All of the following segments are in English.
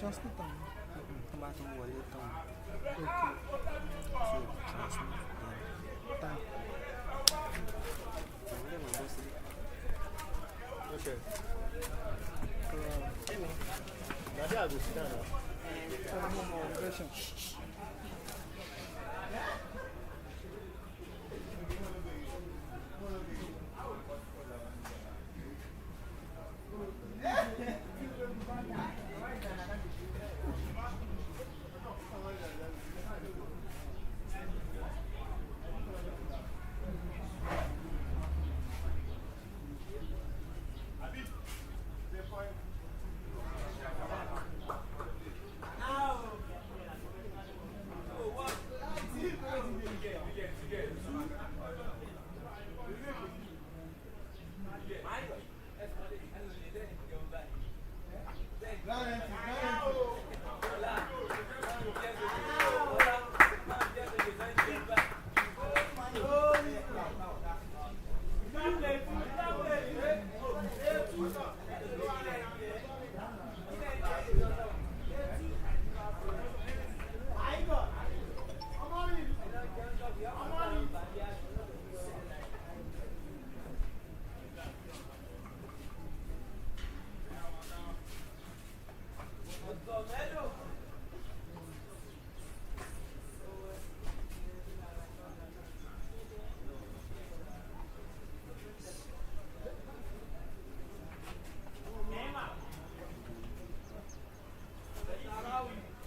transmit them. Come back to wallet down. Okay. So transmit then. Time. Okay. Hello. Now there I go sit down now. Version.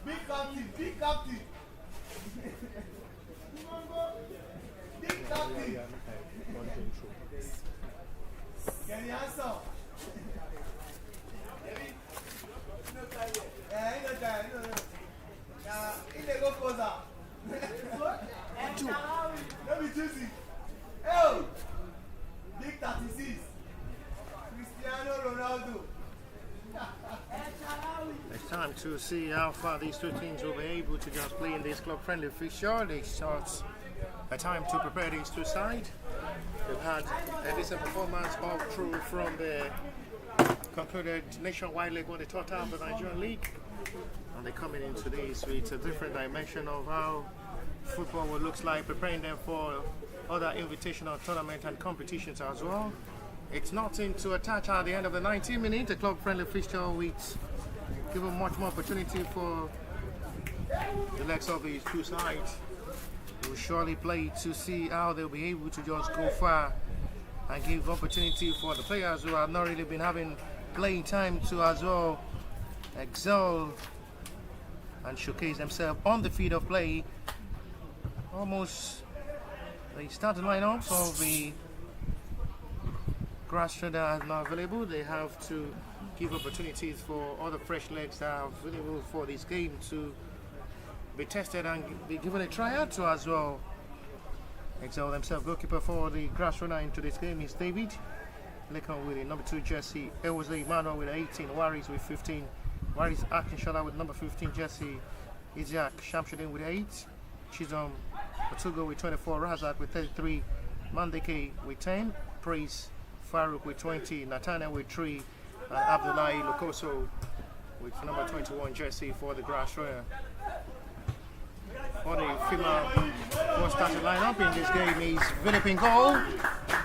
Big captain. Big captain. Can you answer? Yeah, he no time. Nah, he dey go closer. Let me choose it. Oh, big 36. Cristiano Ronaldo. It's time to see how far these two teams will be able to just play in this club-friendly fixture. They start a time to prepare these two sides. They've had a decent performance all through from the concluded nationwide league on the third half of the Nigerian league. And they're coming into this with a different dimension of how football will look like, preparing them for other invitational tournaments and competitions as well. It's nothing to attach at the end of the 90 minutes. A club-friendly fixture with given much more opportunity for the legs of these two sides. Will surely play to see how they'll be able to just go far and give opportunity for the players who have not really been having playing time to as well excel and showcase themselves on the field of play. Almost the starting lineups of the GRASSRUNNERS are now available. They have to give opportunities for other fresh legs that are available for this game to be tested and be given a tryout to as well excel themselves. Goalkeeper for the GRASSRUNNERS into this game is David Lekon with the number 2 jersey. It was Emmanuel with 18, Waris with 15, Waris Akinshala with number 15 jersey, Isaac Shamshuddin with 8, Chizom Otugo with 24, Razak with 33, Mandeke with 10, Praise Farouk with 20, Nathaniel with 3, and Abdullahi Lokoso with number 21 jersey for the GRASSRUNNERS. For the FIMA first starting lineup in this game is Philippine goal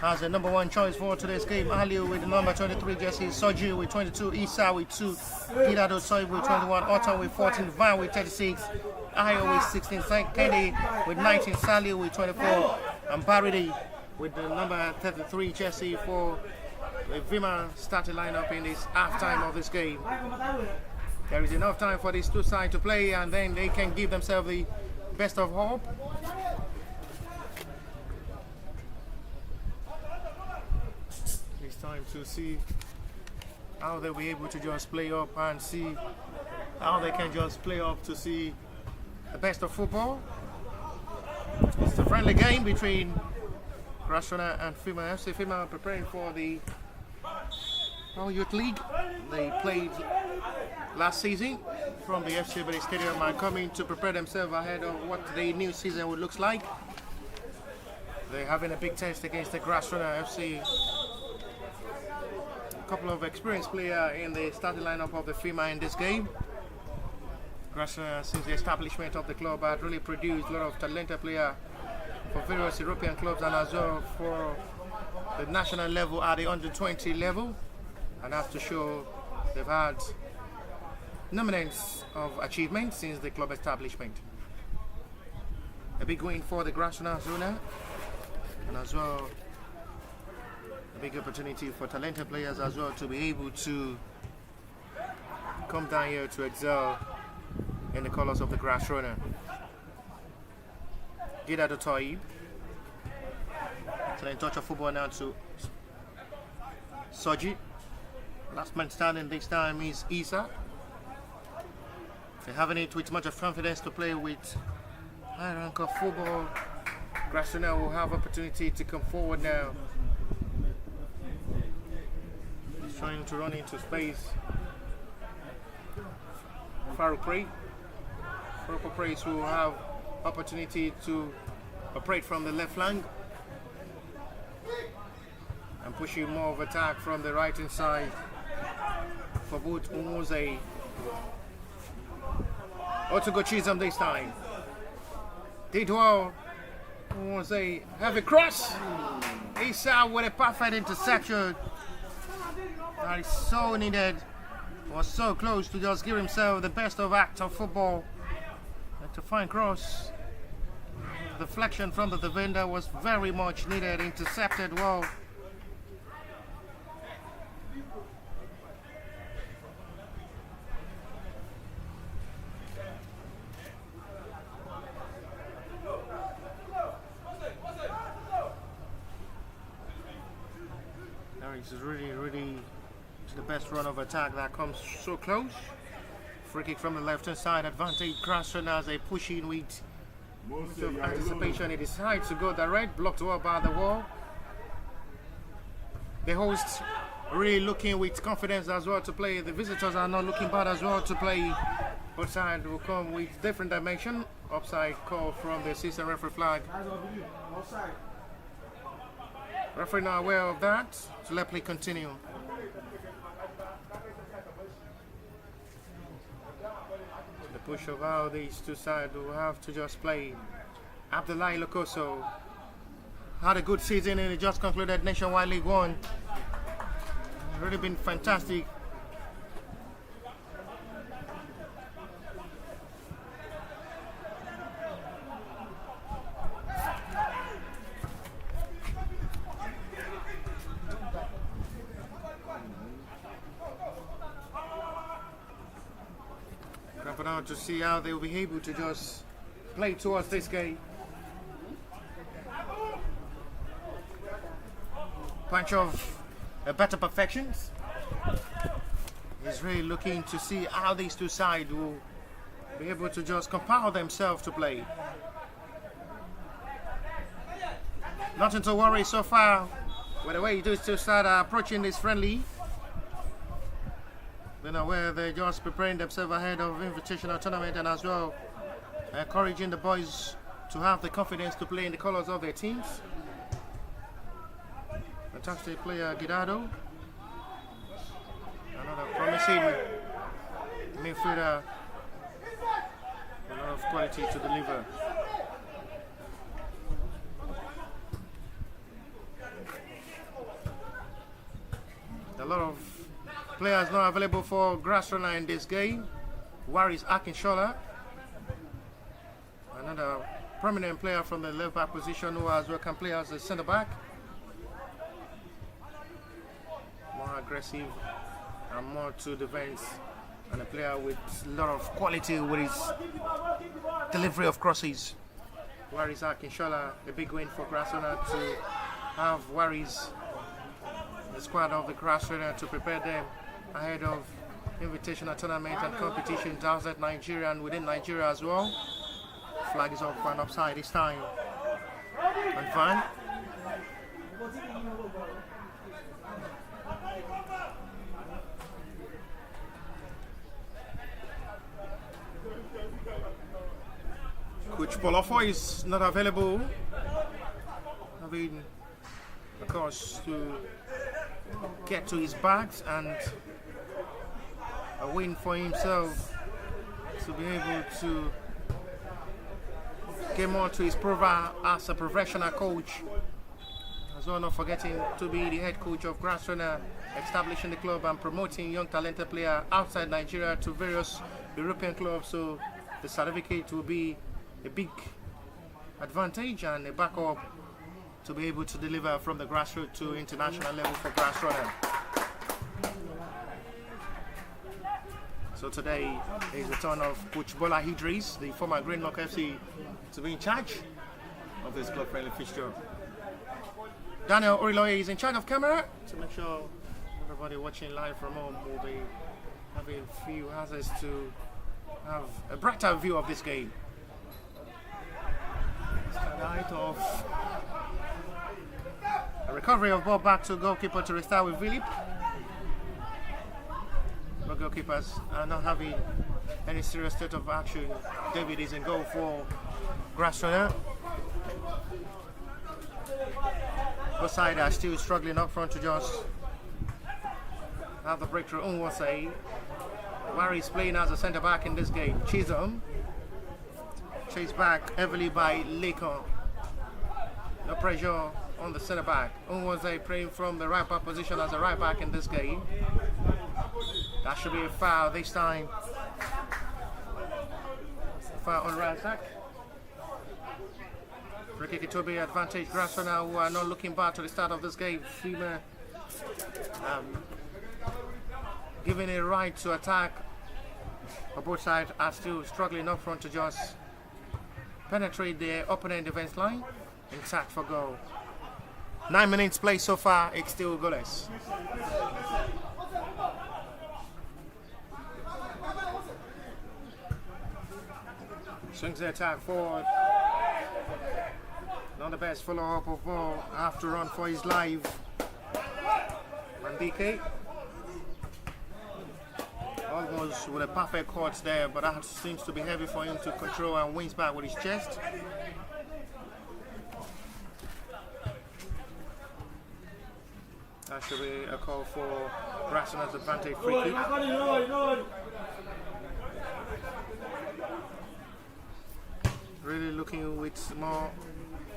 as the number 1 choice for today's game. Aliu with the number 23 jersey, Soji with 22, Isa with 2, Gidado Soy with 21, Otto with 14, Van with 36, Ayo with 16, Kendi with 19, Saliu with 24, and Baridi with the number 33 jersey for the FIMA starting lineup in this half-time of this game. There is enough time for these two sides to play, and then they can give themselves the best of hope. It's time to see how they'll be able to just play up and see how they can just play up to see the best of football. It's a friendly game between GRASSRUNNERS and Fema FC. Fema preparing for the Youth League. They played last season from the FC Stadium and coming to prepare themselves ahead of what the new season would look like. They're having a big test against the GRASSRUNNERS FC. A couple of experienced players in the starting lineup of the FIMA in this game. GRASSRUNNERS, since the establishment of the club, had really produced a lot of talented players for various European clubs and as well for the national level at the under 20 level. And I have to show they've had numerous of achievements since the club establishment. A big win for the GRASSRUNNERS owner, and as well a big opportunity for talented players as well to be able to come down here to excel in the colours of the GRASSRUNNER. Gida to Toib. So in touch of football now to Soji. Last man standing this time is Isa. If you're having it with much of confidence to play with high rank of football, GRASSRUNNERS will have opportunity to come forward now. He's trying to run into space. Farouk Praise will have opportunity to operate from the left flank and pushing more of attack from the right hand side for both Umuze. Otogo Chisholm this time. Did well. Umuze have a cross. Isa with a perfect interception. That is so needed. Was so close to just give himself the best of act of football. And to find cross. Deflection from the defender was very much needed. Intercepted well. This is really the best run of attack that comes so close. Free kick from the left hand side, advantage GRASSRUNNERS as they push in with anticipation. He decides to go direct, blocked well by the wall. The hosts really looking with confidence as well to play. The visitors are not looking bad as well to play. Both sides will come with different dimension. Offside call from the assistant referee flag. Referee now aware of that, so let play continue. The push of how these two sides will have to just play. Abdullahi Lokoso had a good season and he just concluded Nationwide League 1. Really been fantastic. To see how they will be able to just play towards this game. Punch of better perfections. He's really looking to see how these two sides will be able to just compile themselves to play. Nothing to worry so far with the way these two sides are approaching this friendly. Where they're just preparing themselves ahead of invitational tournament and as well encouraging the boys to have the confidence to play in the colours of their teams. Fantastic player Guidado. Another promising midfielder. A lot of quality to deliver. A lot of players not available for GRASSRUNNERS in this game. Waris Akinshola, another prominent player from the left back position who as well can play as a centre back. More aggressive and more to defense, and a player with a lot of quality with his delivery of crosses. Waris Akinshola, a big win for GRASSRUNNERS to have Waris, the squad of the GRASSRUNNERS, to prepare them ahead of invitational tournament and competitions outside Nigeria and within Nigeria as well. Flag is up for an offside this time. And Van. Coach Polofo is not available. Having, of course, to get to his bags and a win for himself to be able to get more to his profile as a professional coach. As well, not forgetting to be the head coach of GRASSRUNNERS, establishing the club and promoting young talented players outside Nigeria to various European clubs. So the certificate will be a big advantage and a backup to be able to deliver from the grassroots to international level for GRASSRUNNERS. So today is the turn of Coach Bola Idris, the former Fema FC, to be in charge of this club-friendly fixture. Daniel Oriloye is in charge of camera to make sure everybody watching live from home will be having few access to have a brighter view of this game. Start of a recovery of ball back to goalkeeper to restart with Philip. But goalkeepers are not having any serious state of action. David is in goal for GRASSRUNNERS. Both sides are still struggling up front to just have the breakthrough. Unwase, Wari is playing as a centre back in this game. Chisholm chased back heavily by Lekon. No pressure on the centre back. Unwase playing from the right back position as a right back in this game. That should be a foul this time. Foul on Razak. Free kick to be advantage. GRASSRUNNERS, who are not looking back to the start of this game. FIMA giving a right to attack, but both sides are still struggling up front to just penetrate their opponent defense line and attack for goal. 9 minutes played so far, it's still goalless. Swings the attack forward. Not the best follow-up of ball. Have to run for his life. Mandike. Almost with a perfect court there, but that seems to be heavy for him to control and wins back with his chest. That should be a call for GRASSRUNNERS advantage free kick. Really looking with more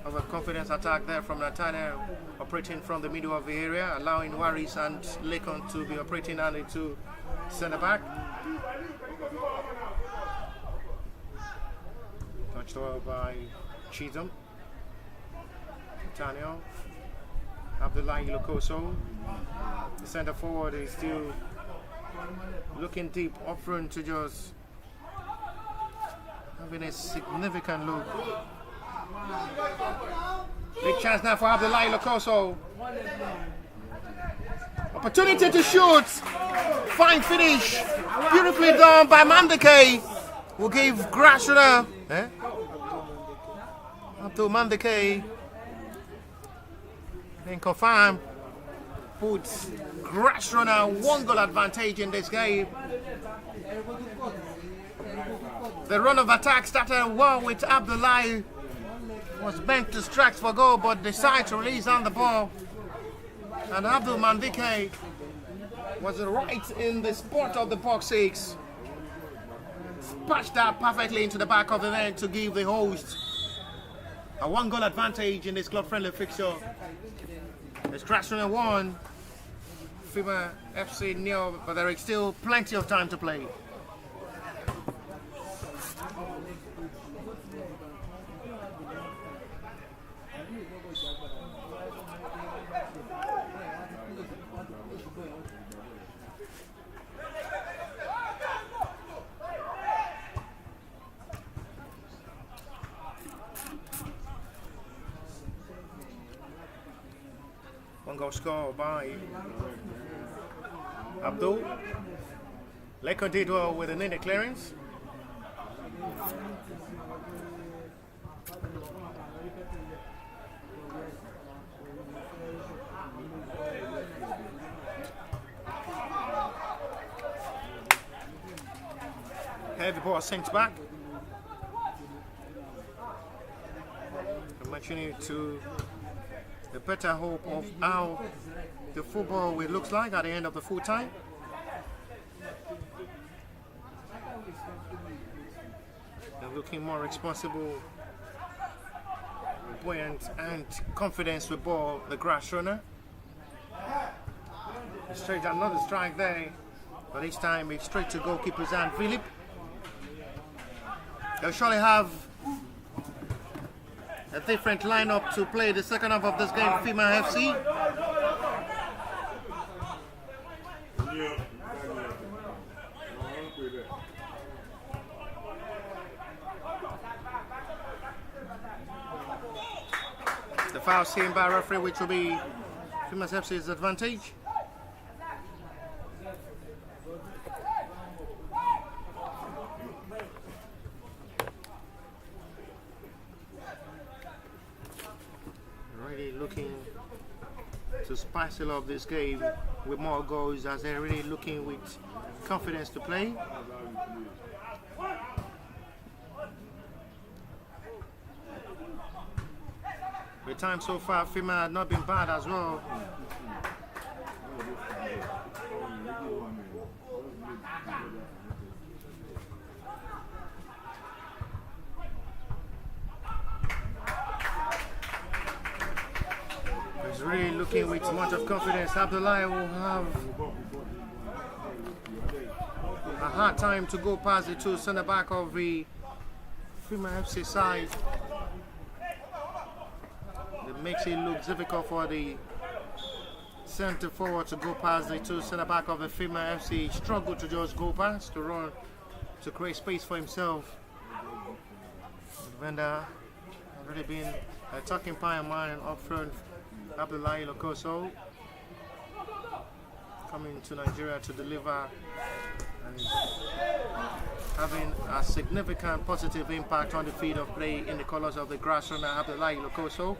of a confidence attack there from Nathaniel, operating from the middle of the area, allowing Waris and Lekon to be operating on the two centre back. Touched over by Chisholm. Nathaniel. Abdullahi Lokoso. The centre forward is still looking deep up front to just having a significant look. Big chance now for Abdullahi Lokoso. Opportunity to shoot. Fine finish. Beautifully done by Mandike. Will give GRASSRUNNERS. Abdul Mandike. Then confirm. Puts GRASSRUNNERS 1-goal advantage in this game. The run of attack started well with Abdullahi. Was bent to strike for goal, but decided to release on the ball. And Abdul Mandike was right in the spot of the box 6. Patched that perfectly into the back of the net to give the host a 1-goal advantage in this club-friendly fixture. It's GRASSRUNNERS 1, Fema FC 0, but there is still plenty of time to play. One goal score by Abdul. Lekon did well with an inner clearance. Heavy ball sent back. I'm mentioning it to the better hope of how the football will look like at the end of the full time. looking more responsible, buoyant and confidence with ball, the grass runner. Straight another strike there, but this time it's straight to goalkeeper's hand, Philip. They'll surely have a different lineup to play the second half of this game, FIMA FC. The foul seen by referee, which will be FIMA FC's advantage. Really looking to spice it up this game with more goals, as they're really looking with confidence to play. The time so far, FIMA had not been bad as well. He's really looking with much of confidence. Abdullahi will have a hard time to go past the two centre back of the FIMA FC side. It makes it look difficult for the centre forward to go past the two centre back of the FIMA FC. Struggle to just go past, to run, to create space for himself. Defender has already been attacking man up front. Abdullahi Lokoso coming to Nigeria to deliver and having a significant positive impact on the field of play in the colours of the grass runner, Abdullahi Lokoso.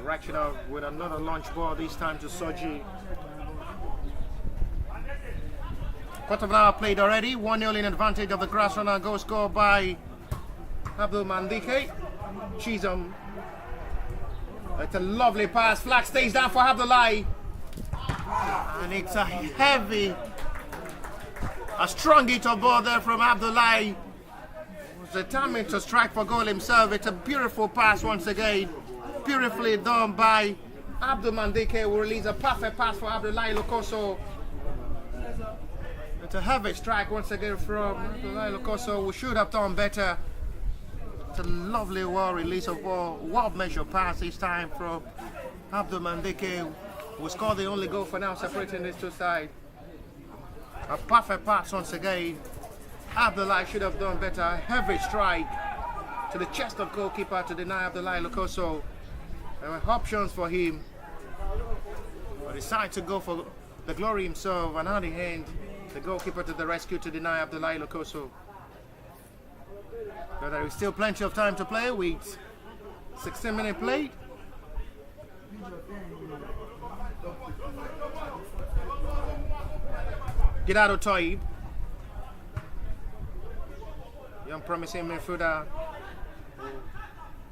Racking up with another launch ball, this time to Soji. Quarter of an hour played already, 1-0 in advantage of the grass runner. Goal scored by Abdul Mandike. Chisholm. It's a lovely pass. Flag stays down for Abdullahi. And it's a heavy, a strong hit of ball there from Abdullahi. Was determined to strike for goal himself. It's a beautiful pass once again. Beautifully done by Abdul Mandike, will release a perfect pass for Abdullahi Lokoso. It's a heavy strike once again from Abdullahi Lokoso, who should have done better. It's a lovely well release of ball, well measured pass this time from Abdul Mandike, who scored the only goal for now, separating these two sides. A perfect pass once again. Abdullahi should have done better. A heavy strike to the chest of goalkeeper to deny Abdullahi Lokoso. There were options for him, but decided to go for the glory himself, and on the end, the goalkeeper to the rescue to deny Abdullahi Lokoso. But there is still plenty of time to play with 16 minutes played. Gidado Toib, young promising midfielder,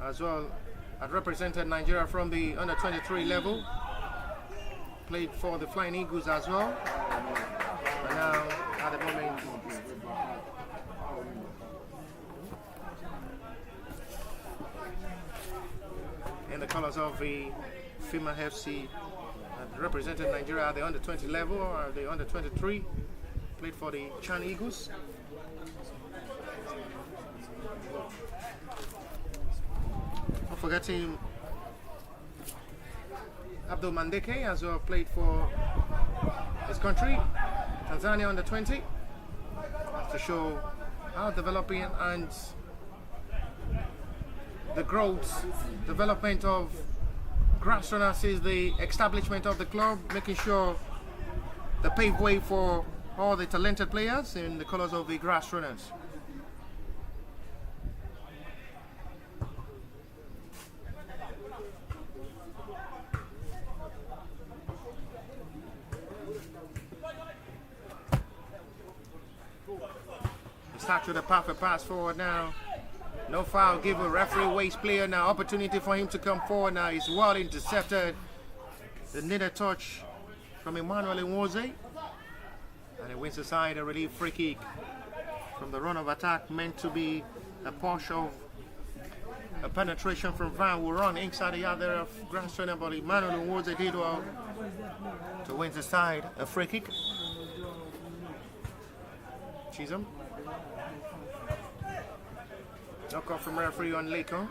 as well had represented Nigeria from the under-23 level, played for the Flying Eagles as well, and now at the moment in the colours of the FIMA FC, had represented Nigeria at the under-20 level or the under-23, played for the Chan Eagles. Not forgetting Abdul Mandike as well, played for his country, Tanzania under 20, to show how developing and the growth, development of GRASSRUNNERS is the establishment of the club, making sure they pave way for all the talented players in the colours of the GRASSRUNNERS. catch with a perfect pass forward now. No foul given. Referee waste player now. Opportunity for him to come forward now. He's well intercepted. The needed touch from Emmanuel Nwoze. And he wins aside a relief free kick from the run of attack, meant to be a push of a penetration from Van, who run inside the yard there of GRASSRUNNERS, but Emmanuel Nwoze did well to win aside a free kick. Chisholm. Knock off from referee on Lakon.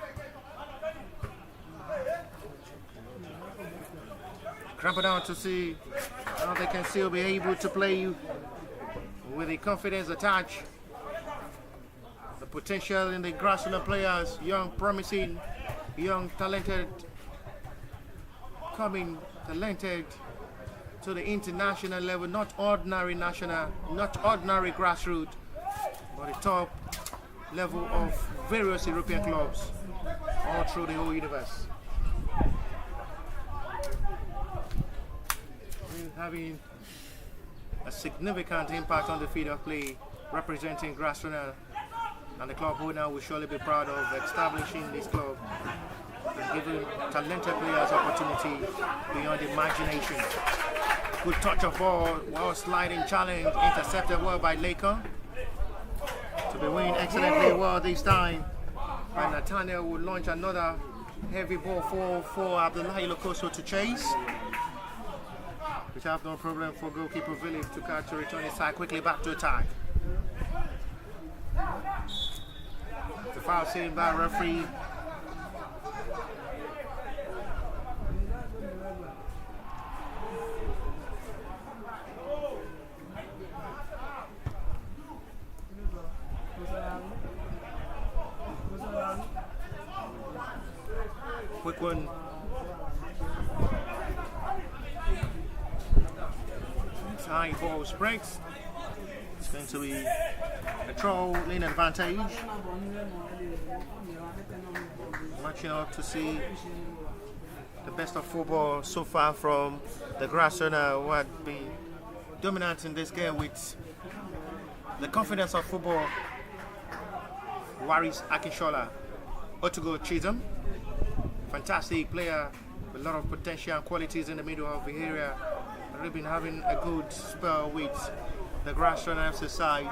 Cramp it down to see how they can still be able to play with the confidence attached. The potential in the GRASSRUNNERS players, young, promising, young, talented, coming talented to the international level, not ordinary national, not ordinary grassroots, but the top level of various European clubs all through the whole universe. Having a significant impact on the field of play, representing GRASSRUNNERS, and the club owner will surely be proud of establishing this club and giving talented players opportunity beyond imagination. Good touch of ball, well sliding challenge, intercepted well by Lakon. To be winning excellently well this time. And Nathaniel will launch another heavy ball for Abdullahi Lokoso to chase. Which have no problem for goalkeeper Philip to catch to return his side quickly back to attack. The foul seen by referee. Quick one. High ball spreads. It's going to be a throw-in advantage. Matching up to see the best of football so far from the GRASSRUNNERS, who had been dominant in this game with the confidence of football. Waris Akinshola, Otugo Chisholm, fantastic player with a lot of potential and qualities in the middle of the area. They've been having a good spell with the GRASSRUNNERS FC side.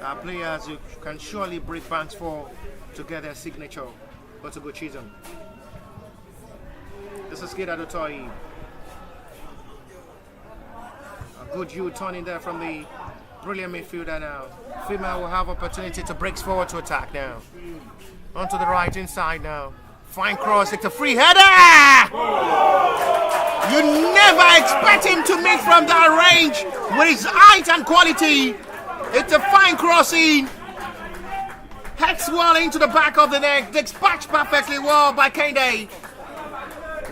Our players who can surely break banks for to get their signature. Otugo Chisholm. This is Kida Dotoi. A good U-turn in there from the brilliant midfielder now. FIMA will have opportunity to break forward to attack now. Onto the right inside now. Fine cross, it's a free header! You never expect him to make from that range with his height and quality. It's a fine crossing. Heads well into the back of the net. Dispatched perfectly well by Kende.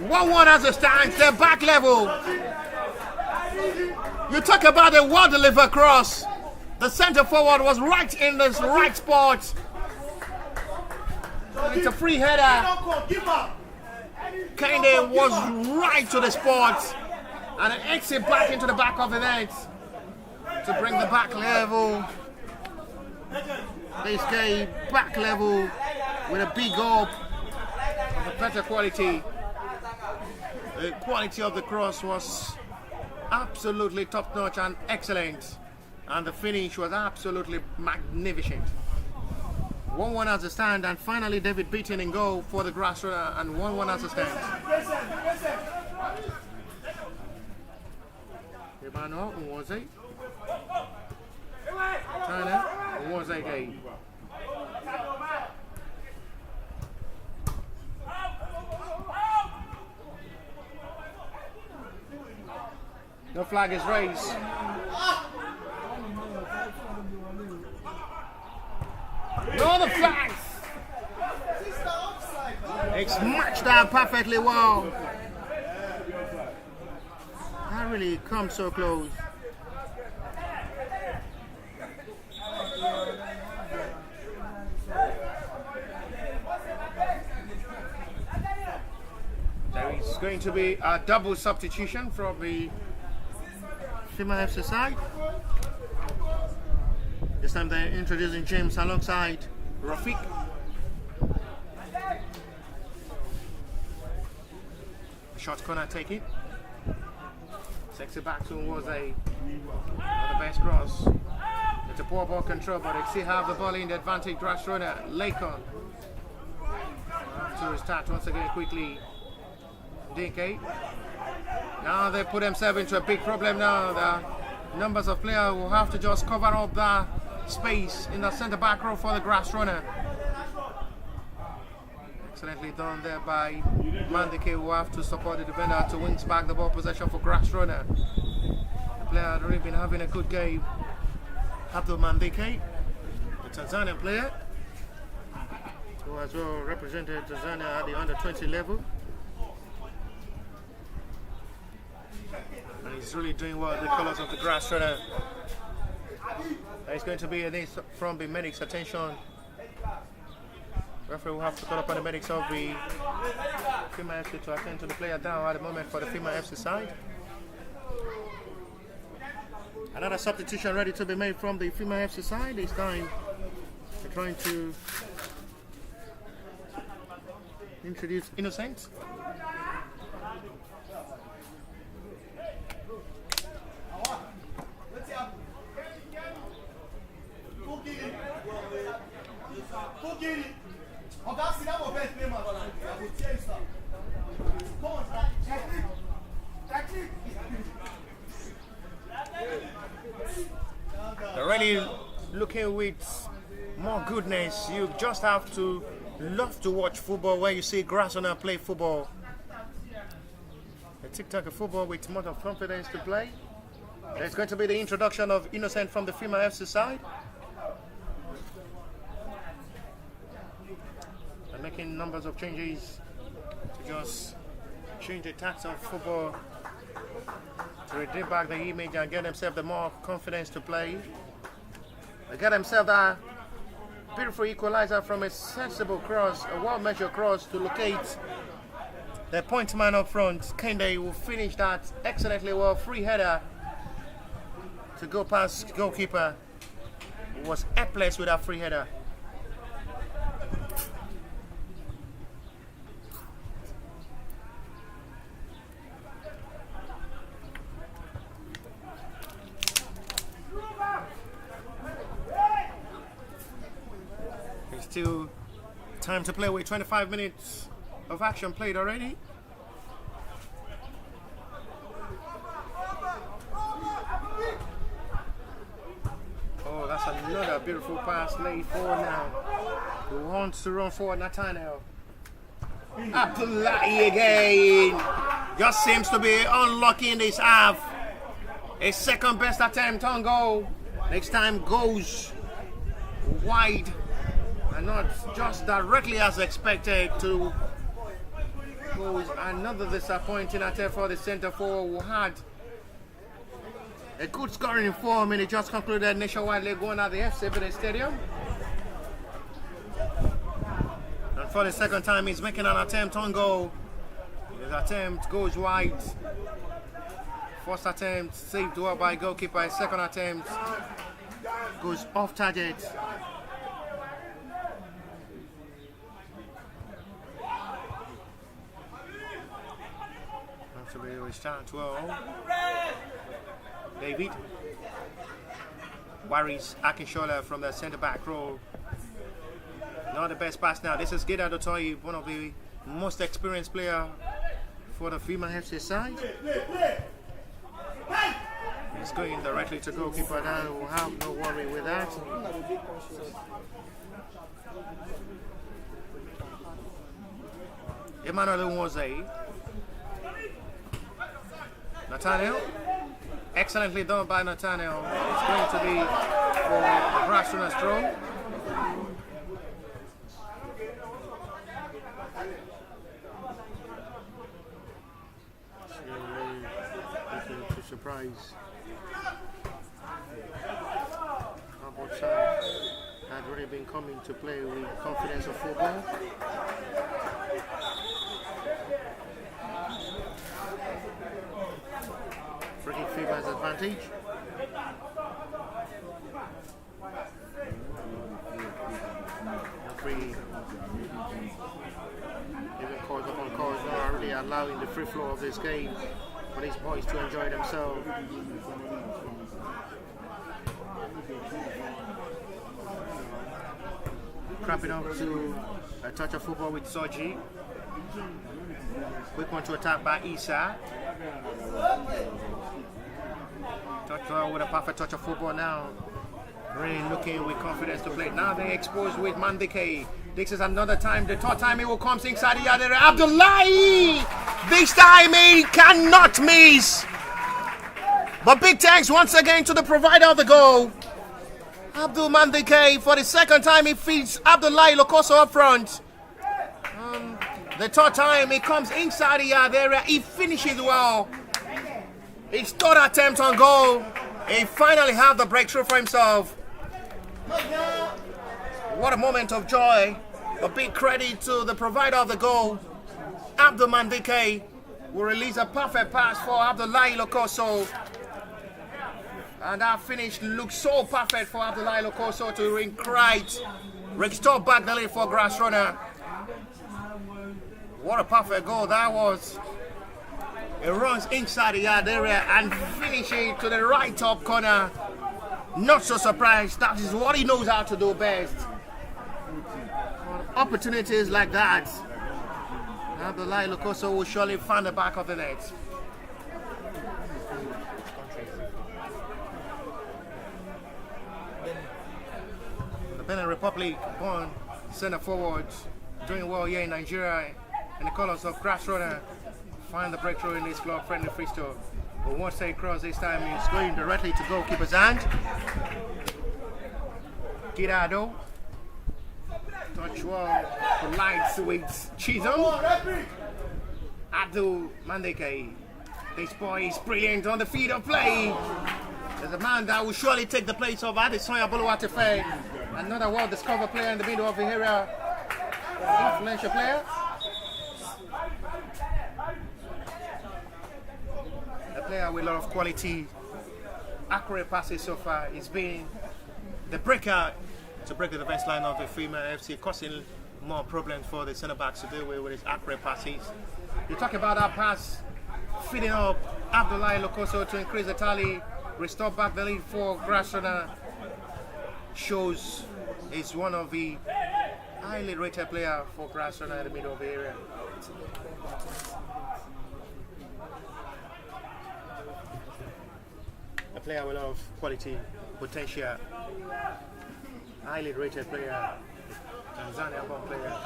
1-1 as it stands, the back level. You talk about a well-delivered cross. The centre forward was right in the right spot. It's a free header. Kende was right to the spot and an exit back into the back of the net to bring the back level. This game back level with a big up, a better quality. The quality of the cross was absolutely top notch and excellent, and the finish was absolutely magnificent. 1-1 as a stand, and finally David Beaton in goal for the GRASSRUNNERS, and 1-1 as a stand. Emmanuel Nwoze. Turner Nwoze again. The flag is raised. No, the flag. It's matched out perfectly well. That really comes so close. There is going to be a double substitution from the Fema FC side. The This time they're introducing James alongside Rafiq. Short corner taken. Sexy back to was not the best cross. It's a poor ball control, but they still have the ball in the advantage. Grass runner, Lakon. To restart once again quickly. DK. Now they put themselves into a big problem now. The numbers of players will have to just cover up the space in the centre back row for the grass runner. Excellently done there by Mandike, who have to support the defender to wings back the ball possession for grass runner. The player had really been having a good game. Abdul Mandike, the Tanzanian player, who as well represented Tanzania at the under 20 level. And he's really doing well at the colours of the grass runner. It's going to be a day from the medics' attention. Referee will have to call upon the medics of the FIMA FC to attend to the player down at the moment for the FIMA FC side. Another substitution ready to be made from the FIMA FC side. This time they're trying to introduce Innocent. They're really looking with more goodness. You just have to love to watch football where you see GRASSRUNNERS play football. A tic-tac of football with a lot of confidence to play. There's going to be the introduction of Innocent from the FIMA FC side. They're making numbers of changes to just change the tact of football, to redeem back the image and get themselves the more confidence to play. They get themselves that beautiful equalizer from a sensible cross, a well-measured cross to locate the point man up front. Kende will finish that excellently well. Free header to go past goalkeeper. It was helpless with that free header. Still time to play with 25 minutes of action played already. Oh, that's another beautiful pass laid forward now. Who wants to run forward, Nathaniel. Abdullahi again. Just seems to be unlucky in this half. A second best attempt on goal. Next time goes wide. And not just directly as expected to go. Another disappointing attempt for the centre forward who had a good scoring form, and he just concluded nationwide league one at the FC Stadium. And for the second time, he's making an attempt on goal. His attempt goes wide. First attempt saved well by goalkeeper. His second attempt goes off target. We start well. David worries Akinshola from the centre back row. Not the best pass now. This is Gida Dotoyi, one of the most experienced player for the FIMA FC side. He's going directly to goalkeeper now. We'll have no worry with that. Emmanuel Nwoze. Nathaniel, excellently done by Nathaniel. It's going to be for the GRASSRUNNERS throw. To surprise. Our side had already been coming to play with confidence of football. Free kick FIMA's advantage. Even calls upon calls not really allowing the free flow of this game for these boys to enjoy themselves. Crapping up to a touch of football with Soji. Quick one to attack by Isa. Touch with a perfect touch of football now. Really looking with confidence to play. Now they exposed with Mandike. This is another time. The third time he will come inside the other. Abdullahi! This time he cannot miss. But big thanks once again to the provider of the goal. Abdul Mandike, for the second time he feeds Abdullahi Lokoso up front. The third time he comes inside the yard area, he finishes well. His third attempt on goal, he finally had the breakthrough for himself. What a moment of joy. A big credit to the provider of the goal. Abdul Mandike will release a perfect pass for Abdullahi Lokoso. And that finish looks so perfect for Abdullahi Lokoso to restore back the lead for GRASSRUNNERS. What a perfect goal that was. It runs inside the yard area and finishes to the right top corner. Not so surprised, that is what he knows how to do best. Opportunities like that, Abdullahi Lokoso will surely find the back of the net. The Benin Republic born centre forward, doing well here in Nigeria in the colours of GRASSRUNNERS. Find the breakthrough in this club friendly freestyle. But once they cross this time, he's going directly to goalkeeper's hand. Girado. Touch well, collides with Chisholm. Abdul Mandike. This boy is brilliant on the field of play. There's a man that will surely take the place of Adesoya Boluwatefe. Another well-discovered player in the middle of the area. Influential player. A player with a lot of quality, accurate passes so far. He's been the breaker to break the defense line of the FIMA FC, causing more problems for the centre-backs to deal with his accurate passes. You talk about that pass, feeding up Abdullahi Lokoso to increase the tally, restore back the lead for GRASSRUNNERS. Shows is one of the highly rated player for GRASSRUNNERS in the middle of the area. A player with a lot of quality, potential, highly rated player, Tanzania born player.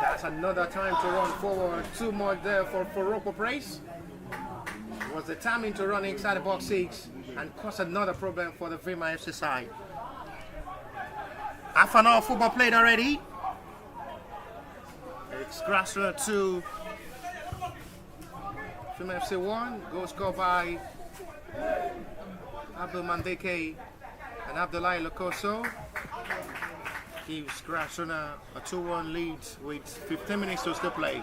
That's another time to run forward. Too much there for Rocco Brace. Was the timing to run inside the box 6 and cause another problem for the Fema FC side. Half an hour football played already. It's GRASSRUNNERS 2, Fema FC 1. Goal scored by Abdul Mandike and Abdullahi Lokoso. Gives GRASSRUNNERS a 2-1 lead with 15 minutes to still play.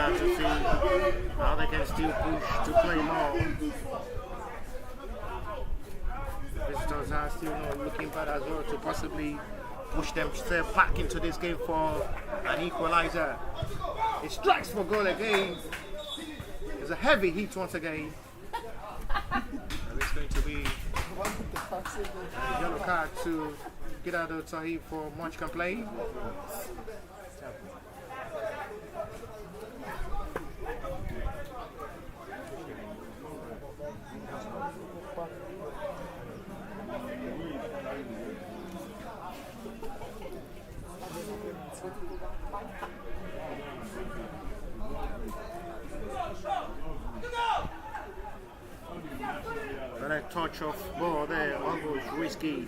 To see how they can still push to play more. Visitors are still not looking bad as well to possibly push themselves back into this game for an equalizer. It strikes for goal again. It's a heavy hit once again. And it's going to be a yellow card to get out of Tahib for much complaint. And a touch of ball there, almost risky.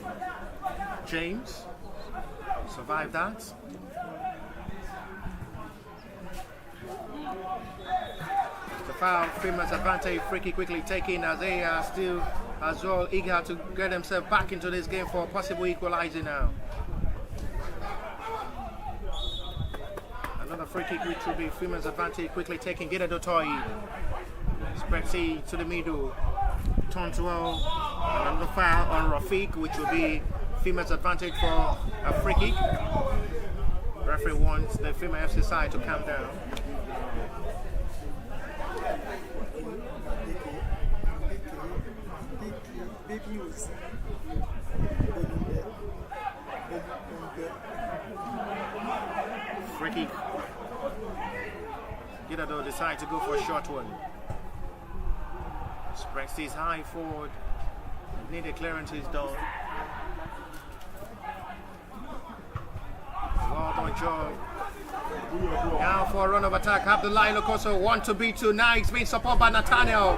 James survived that. The foul, Fima's advantage, free kick quickly taken as they are still as well, eager to get themselves back into this game for a possible equalizer now. Another free kick which will be FIMA's advantage, quickly taking Gidadotoi. Sprexy to the middle. Turns well. Another foul on Rafiq, which will be FIMA's advantage for a free kick. Referee wants the FIMA FC side to calm down. Free kick. Gidado decide to go for a short one. Sprexy is high forward. Needed clearance is done. Well done job. Now for a run of attack. Abdullahi Lokoso want to beat two. Now it's being supported by Nathaniel.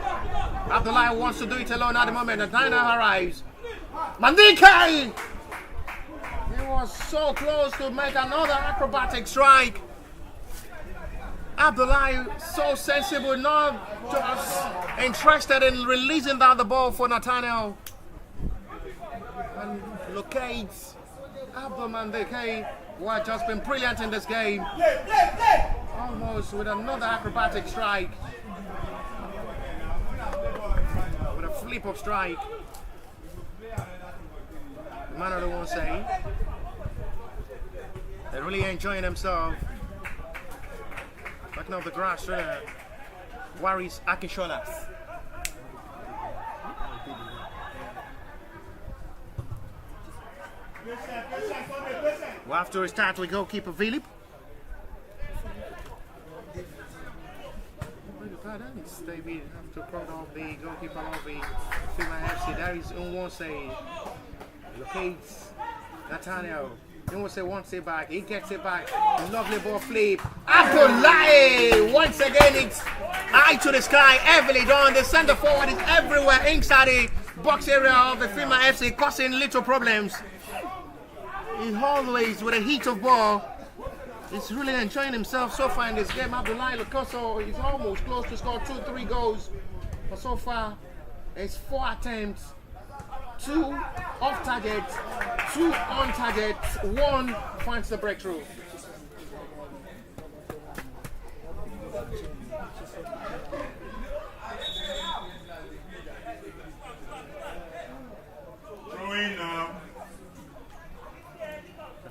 Abdullahi wants to do it alone at the moment. Nathaniel arrives. Mandike! He was so close to make another acrobatic strike. Abdullahi so sensible, not just interested in releasing down the ball for Nathaniel. And locates Abdul Mandike, who had just been brilliant in this game. Almost with another acrobatic strike. With a flip of strike. The man of the one say they're really enjoying themselves. Backing up the grass runner, Waris Akisholas. We'll have to restart with goalkeeper Philip. David have to call off the goalkeeper of the FIMA FC. There is Unwonse. Locates Nathaniel. Unwonse wants it back. He gets it back. Lovely ball flip. Abdullahi! Once again, it's eye to the sky. Heavily done. The centre forward is everywhere inside the box area of the FIMA FC, causing little problems. He's always with a heat of ball. He's really enjoying himself so far in this game. Abdullahi Lokoso is almost close to score 2-3 goals. But so far, it's 4 attempts, 2 off target, 2 on target, 1 finds the breakthrough.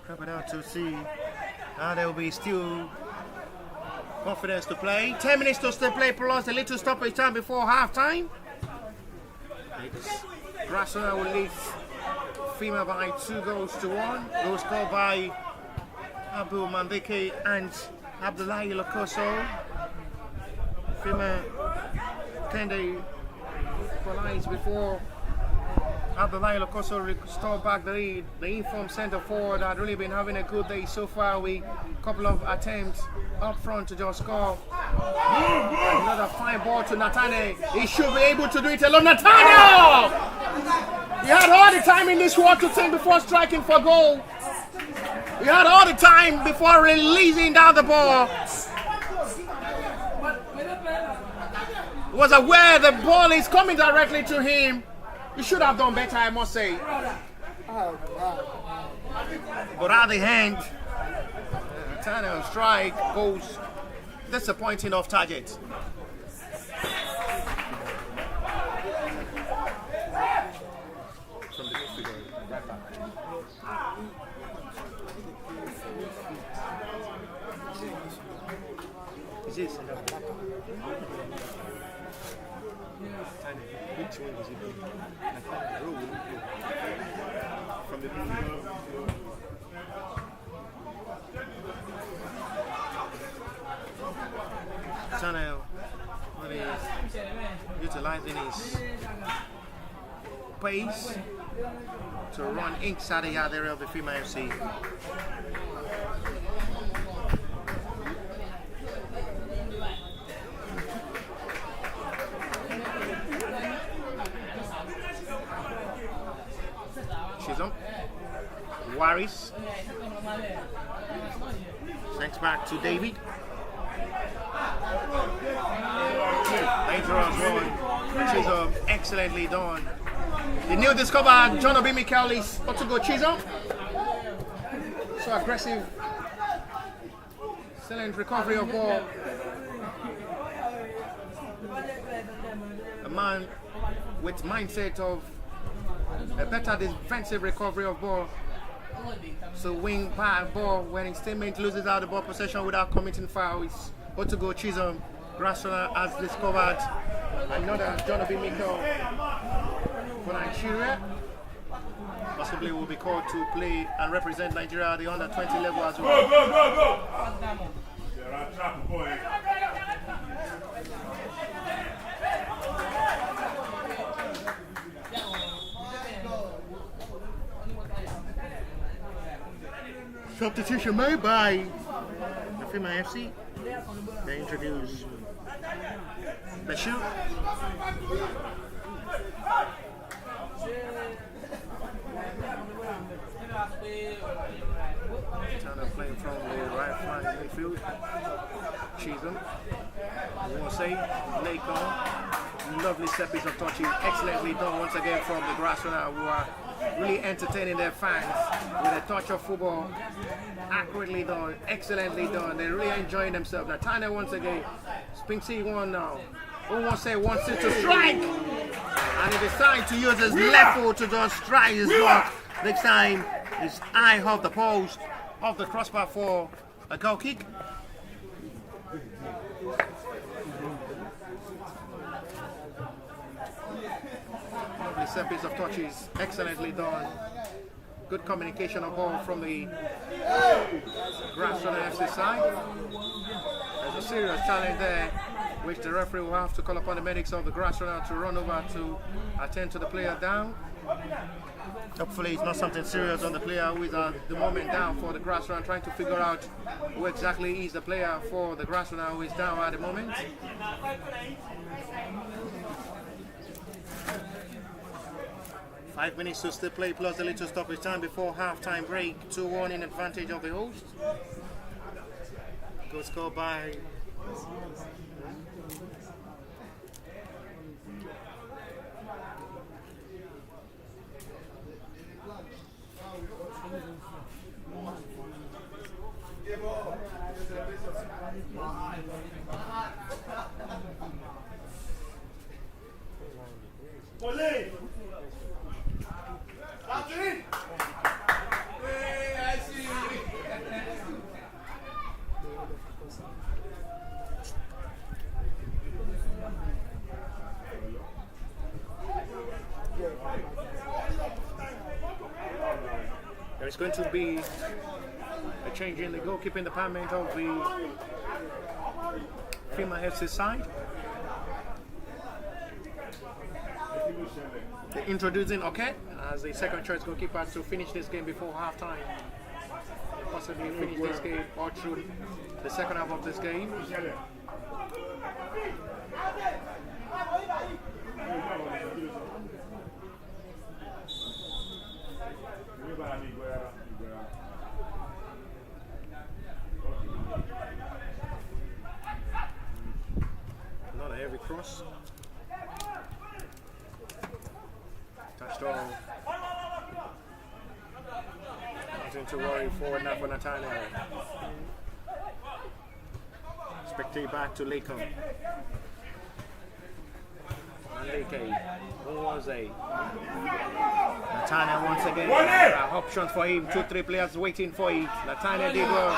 Crocodile to see how there will be still confidence to play. 10 minutes to still play plus a little stoppage time before half time. GRASSRUNNERS will lead FIMA by 2-1. It was scored by Abdul Mandike and Abdullahi Lokoso. FIMA can they equalize before Abdullahi Lokoso restored back the lead. The informed centre forward had really been having a good day so far with a couple of attempts up front to just score. Another fine ball to Nathaniel. He should be able to do it alone. Nathaniel! He had all the time in this quarter thing before striking for goal. He had all the time before releasing down the ball. He was aware the ball is coming directly to him. He should have done better, I must say. But at the end, Nathaniel's strike goes disappointing off target. From the midfielder, right back. Is this which one is it? From the middle. Nathaniel really utilizing his pace to run inside the yard area of the FIMA FC. Waris. Thanks back to David. Dangerous one, which is excellently done. The new discovered John Obi Mikel is about to go Chisholm. So aggressive. Excellent recovery of ball. A man with mindset of a better defensive recovery of ball. So wing back ball when his teammate loses out the ball possession without committing foul. It's about to go Chisholm. GRASSRUNNERS has discovered another John Obi Mikel for Nigeria. Possibly will be called to play and represent Nigeria at the under 20 level as well. Go! Substitution made by the Fema FC. They introduce Bashir. Turner playing from the right flank midfield. Chisholm. We won't say Lakon. Lovely set piece of touching. Excellently done once again from the GRASSRUNNERS, who are really entertaining their fans with a touch of football. Accurately done, excellently done. They're really enjoying themselves. Natana once again. Spinksy one now. Who wants to wants it to strike? And he decides to use his left foot to just strike his block. Next time, his eye off the post, off the crossbar for a goal kick. Lovely set piece of touches, excellently done. Good communication of ball from the GRASSRUNNERS FC side. There's a serious challenge there, which the referee will have to call upon the medics of the GRASSRUNNERS to run over to attend to the player down. Hopefully it's not something serious on the player who is at the moment down for the GRASSRUNNERS, trying to figure out who exactly is the player for the GRASSRUNNERS who is down at the moment. Five minutes to still play plus a little stoppage time before half-time break. 2-1 in advantage of the host. Goal scored by there is going to be a change in the goalkeeping department of the Fema FC side. They're introducing Oke as the second choice goalkeeper to finish this game before halftime. Possibly finish this game or through the second half of this game. Not a heavy cross. Touchdown. Nothing to worry for Natana. Spectate back to Lakon. Who was a Natana once again. Options for him. 2-3 players waiting for it. Natana did well.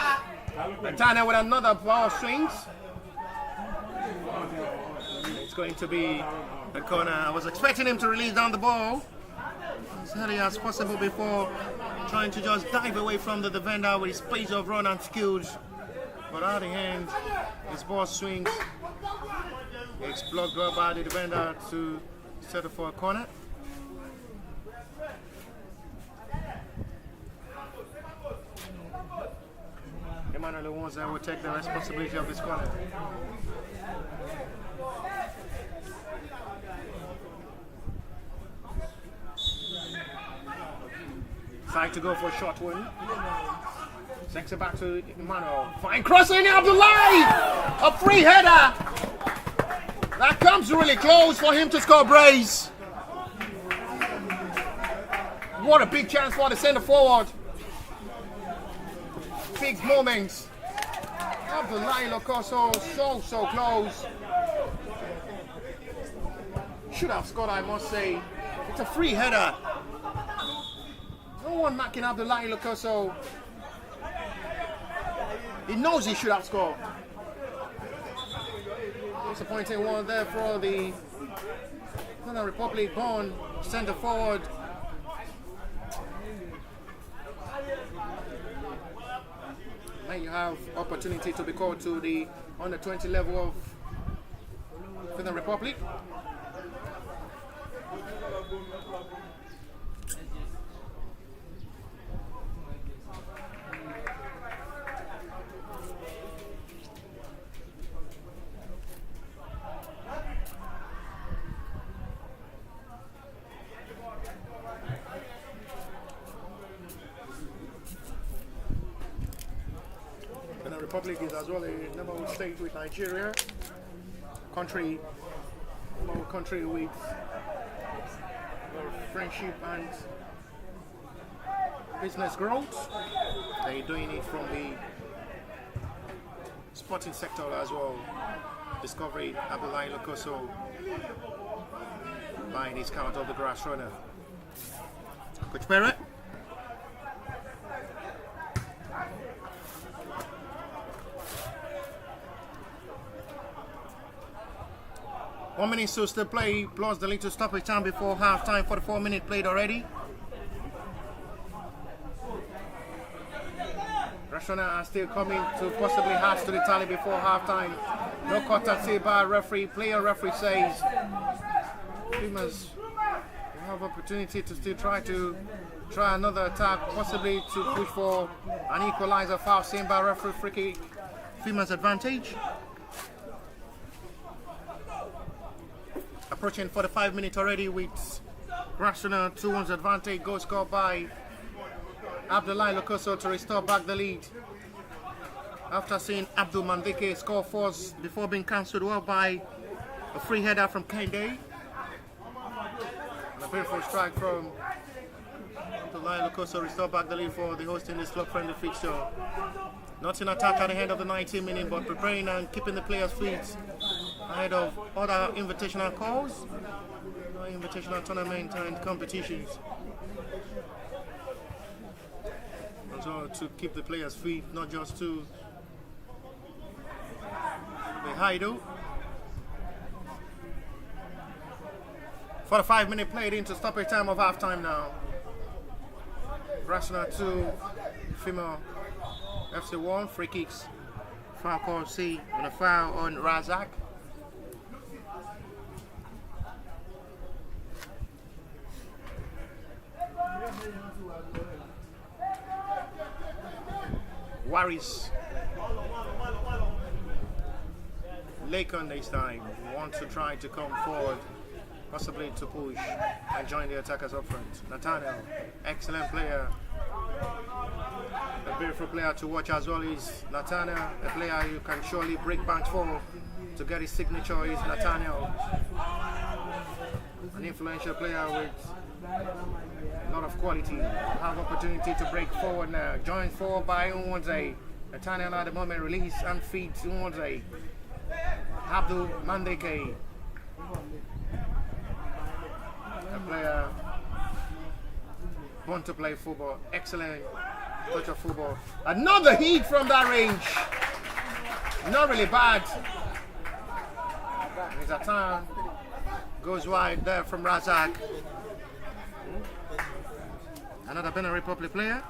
Natana with another ball swings. It's going to be a corner. I was expecting him to release down the ball as early as possible before trying to just dive away from the defender with his pace of run and skills. But out of the hand, his ball swings. It's blocked well by the defender to settle for a corner. Emmanuel the ones that will take the responsibility of this corner. Trying to go for a short one. Takes it back to Emmanuel. Fine crossing up the line! A free header! That comes really close for him to score brace. What a big chance for the centre forward. Big moments. Up the line, Locoso, so close. Should have scored, I must say. It's a free header. No one marking up the line, Locoso. He knows he should have scored. Disappointing one there for the Republic born centre forward. Now you have opportunity to be called to the under 20 level of the Republic. Republic is as well a number one state with Nigeria, country with friendship and business growth. They're doing it from the sporting sector as well. Discovery Abdullahi Locoso buying his count of the grass runner. Coach Barrett. One minute to still play, plus the little stoppage time before half time. 44 minutes played already. Rational are still coming to possibly add to the tally before half time. No courtesy by referee. Player referee says FIMA's have opportunity to still try another attack, possibly to push for an equalizer. Foul seen by referee. Free kick. FIMA's advantage. Approaching 45 minutes already with Rational 2-1 advantage. Goal scored by Abdullahi Locoso to restore back the lead. After seeing Abdul Mandike score first before being cancelled well by a free header from Kende. And a beautiful strike from Abdullahi Locoso restore back the lead for the host in this club friendly fixture. Not in attack at the end of the 19 minutes, but preparing and keeping the players fit ahead of other invitational calls, invitational tournament and competitions. Also to keep the players fit, not just to be idle. 45 minutes played into stoppage time of half time now. Rational 2, Fema FC 1, free kicks. Foul call C on a foul on Razak. Waris Lakon this time wants to try to come forward, possibly to push and join the attackers up front. Nathaniel, excellent player. A beautiful player to watch as well is Nathaniel, a player you can surely break banks for to get his signature is Nathaniel. An influential player with a lot of quality. Have opportunity to break forward now. Joined forward by Unwanze. Nathaniel at the moment release and feed Unwanze. Abdul Mandeke. A player born to play football. Excellent touch of football. Another hit from that range. Not really bad. His attack goes wide there from Razak. Another Benin Republic player.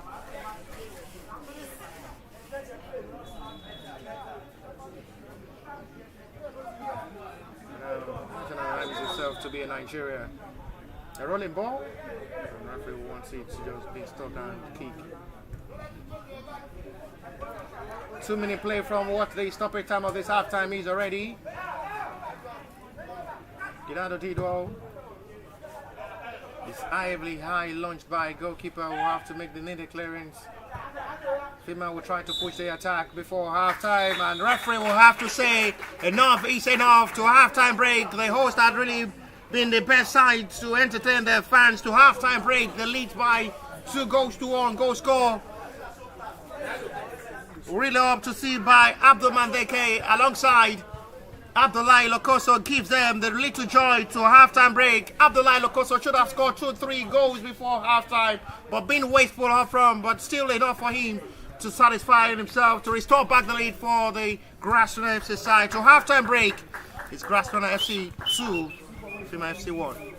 National himself to be in Nigeria. A rolling ball. The referee wants it to just be stopped and kick. 2-minute play from what the stoppage time of this halftime is already. Gidado Dido. It's heavily high launched by goalkeeper who have to make the needed clearance. FIMA will try to push the attack before halftime, and referee will have to say enough is enough to a halftime break. The host had really being the best side to entertain their fans to halftime break. The lead by 2 goals to 1 goal score. Really up to see by Abdul Mandeke alongside Abdullahi Lokoso gives them the little joy to halftime break. Abdullahi Lokoso should have scored 2-3 goals before halftime, but being wasteful up front, but still enough for him to satisfy himself to restore back the lead for the GRASSRUNNERS FC side. To halftime break, it's GRASSRUNNERS FC 2, FIMA FC 1.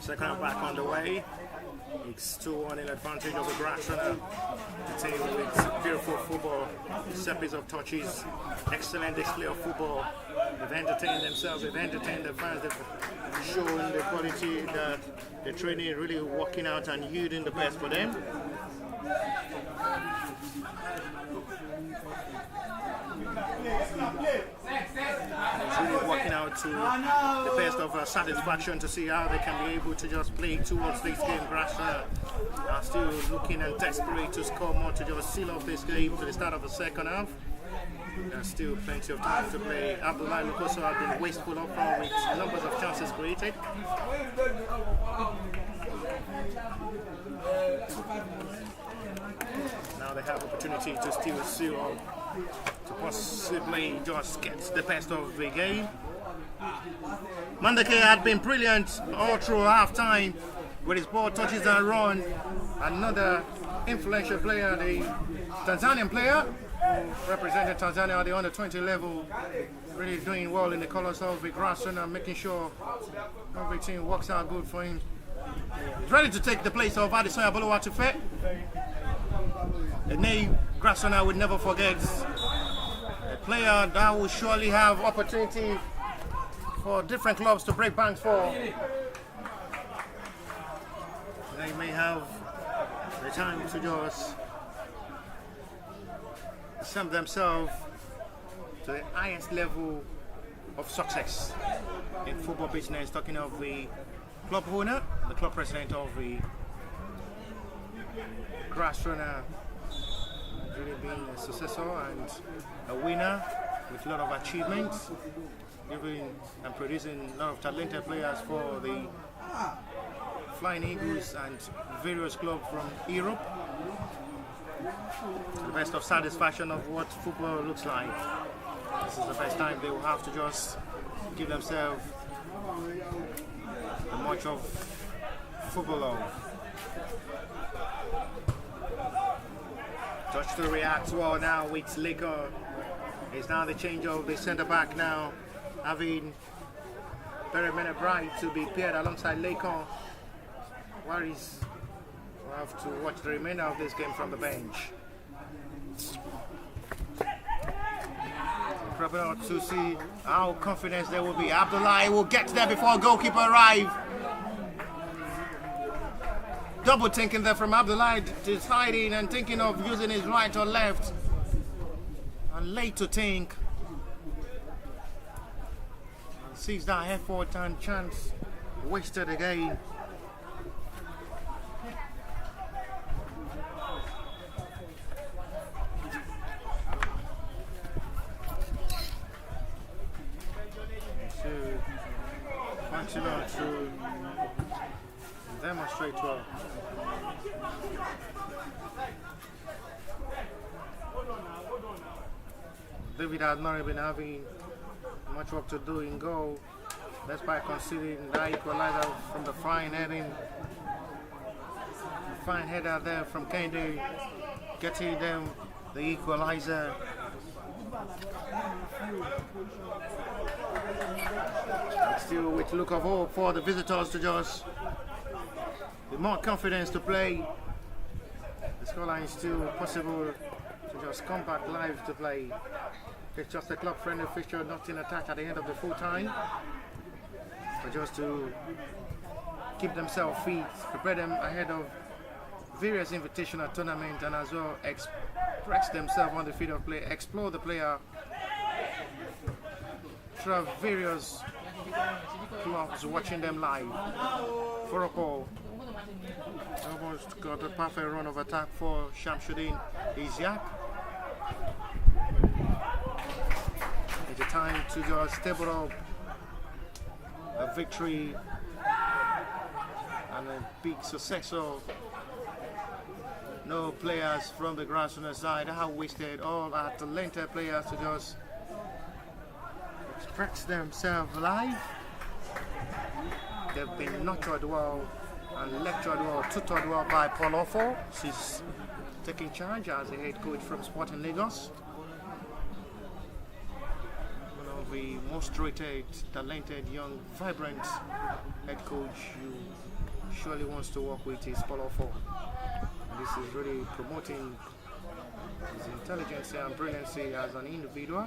Second half back on the way. It's 2-1 in advantage of the GRASSRUNNERS. The team with beautiful football, series of touches, excellent display of football. They've entertained themselves, they've entertained the fans, they've shown the quality that the training really working out and yielding the best for them. It's really working out to the best of satisfaction to see how they can be able to just play towards this game. GRASSRUNNERS are still looking and desperate to score more to just seal off this game to the start of the second half. There's still plenty of time to play. Abdullahi Lukoso have been wasteful up front with numbers of chances created. Now they have opportunity to still seal up, to possibly just get the best of the game. Mandake had been brilliant all through half-time with his ball touches and run. Another influential player, the Tanzanian player, who represented Tanzania at the under-20 level, really doing well in the colours of the GRASSRUNNERS, making sure everything works out good for him. He's ready to take the place of Adesoya Boluwatufe. A name GRASSRUNNERS would never forget. A player that will surely have opportunity for different clubs to break banks for. They may have the time to just sum themselves to the highest level of success in football business. Talking of the club owner, the club president of the GRASSRUNNERS, really being a successor and a winner with a lot of achievements, giving and producing a lot of talented players for the Flying Eagles and various clubs from Europe. To the best of satisfaction of what football looks like. This is the first time they will have to just give themselves the much of football love. Touch to react well now with Laker. It's now the change of the centre back now, having Peremene Bright to be paired alongside Laker. Warriors will have to watch the remainder of this game from the bench. To see how confident they will be. Abdullahi will get there before goalkeeper arrive. Double thinking there from Abdullahi, deciding and thinking of using his right or left. And late to think. And sees that effort and chance wasted again. To demonstrate well. David has not been having much work to do in goal, despite conceding that equalizer from the fine header there from Kende, getting them the equalizer. Still with look of hope for the visitors to just with more confidence to play. The scoreline is still possible to just come back live to play. It's just a club friendly fixture, not in attack at the end of the full time, but just to keep themselves fit, prepare them ahead of various invitational tournaments, and as well express themselves on the field of play, explore the player through various clubs watching them live. For a goal, almost got a perfect run of attack for Shamsuddin Isiaq. It's a time to just stable up a victory and a big success. So no players from the GRASSRUNNERS side have wasted. All our talented players to just express themselves live. They've been nurtured well and lectured well, tutored well by Paul Ofo. She's taking charge as a head coach from Sporting Lagos. One of the most rated, talented, young, vibrant head coach you surely wants to work with is Paul Ofo. This is really promoting his intelligence and brilliancy as an individual,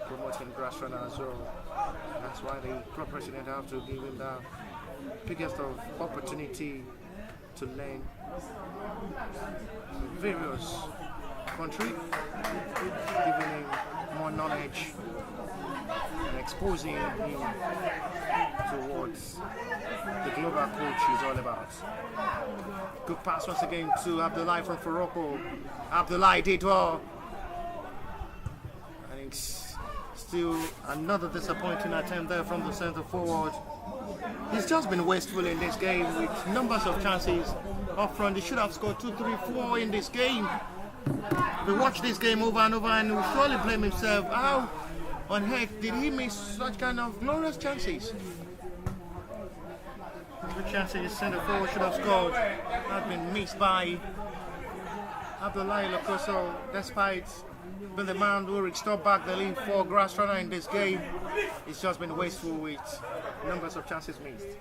promoting GRASSRUNNERS as well. That's why the club president have to give him the biggest of opportunity to learn from various countries, giving him more knowledge and exposing him to what the global coach is all about. Good pass once again to Abdullahi from Morocco. Abdullahi did well. And it's still another disappointing attempt there from the centre forward. He's just been wasteful in this game with numbers of chances up front. He should have scored 2, 3, 4 in this game. We watch this game over and over and will surely blame himself. How on earth did he miss such kind of glorious chances? The chances centre forward should have scored have been missed by Abdullahi Lokoso, despite being the man who restored back the lead for GRASSRUNNERS in this game. It's just been wasteful with numbers of chances missed.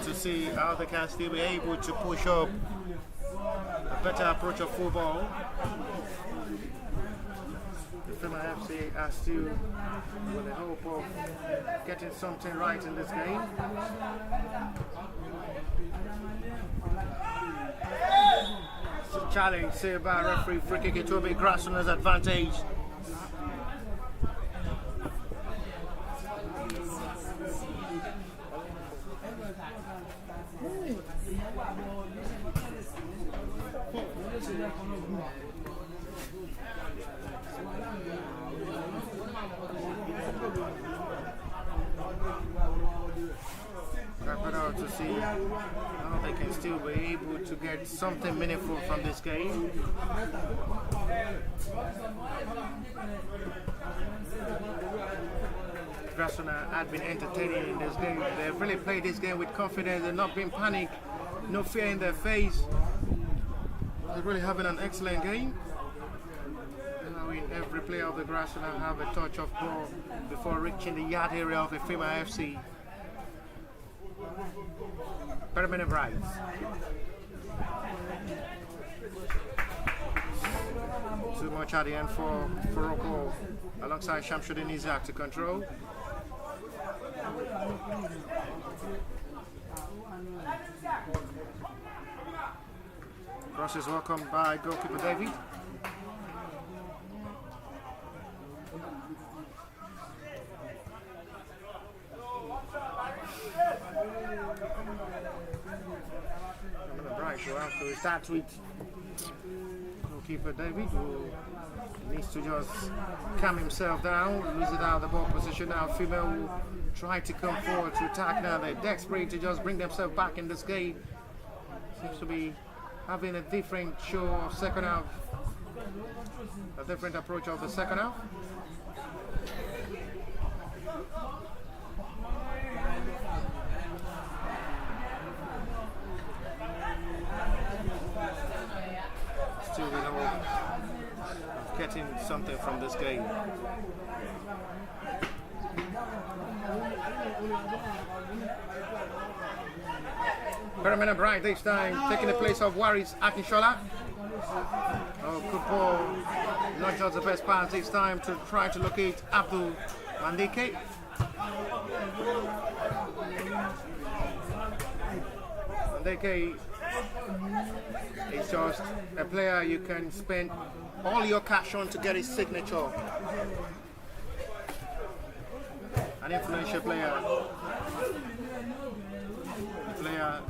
To see how they can still be able to push up a better approach of football. The Fema FC are still with the hope of getting something right in this game. It's a challenge saved by referee. Free kick, it will be GRASSRUNNERS' advantage. To see how they can still be able to get something meaningful from this game. GRASSRUNNERS had been entertaining in this game. They've really played this game with confidence. They've not been panicked, no fear in their face. They're really having an excellent game. Allowing every player of the GRASSRUNNERS have a touch of ball before reaching the yard area of the FIMA FC. Permanent rights. Too much at the end for Morocco alongside Shamsuddin Isaac to control. Cross is welcomed by goalkeeper David. So after we start with goalkeeper David, who needs to just calm himself down, lose it out of the ball position. Now FIMA will try to come forward to attack now. They're desperate to just bring themselves back in this game. Seems to be having a different show of second half, a different approach of the second half. Still in hope of getting something from this game. Permanent Bright this time, taking the place of Waris Akinshola. Oh, good ball. Not just the best pass this time to try to locate Abdul Mandike. Mandeke is just a player you can spend all your cash on to get his signature. An influential player. A player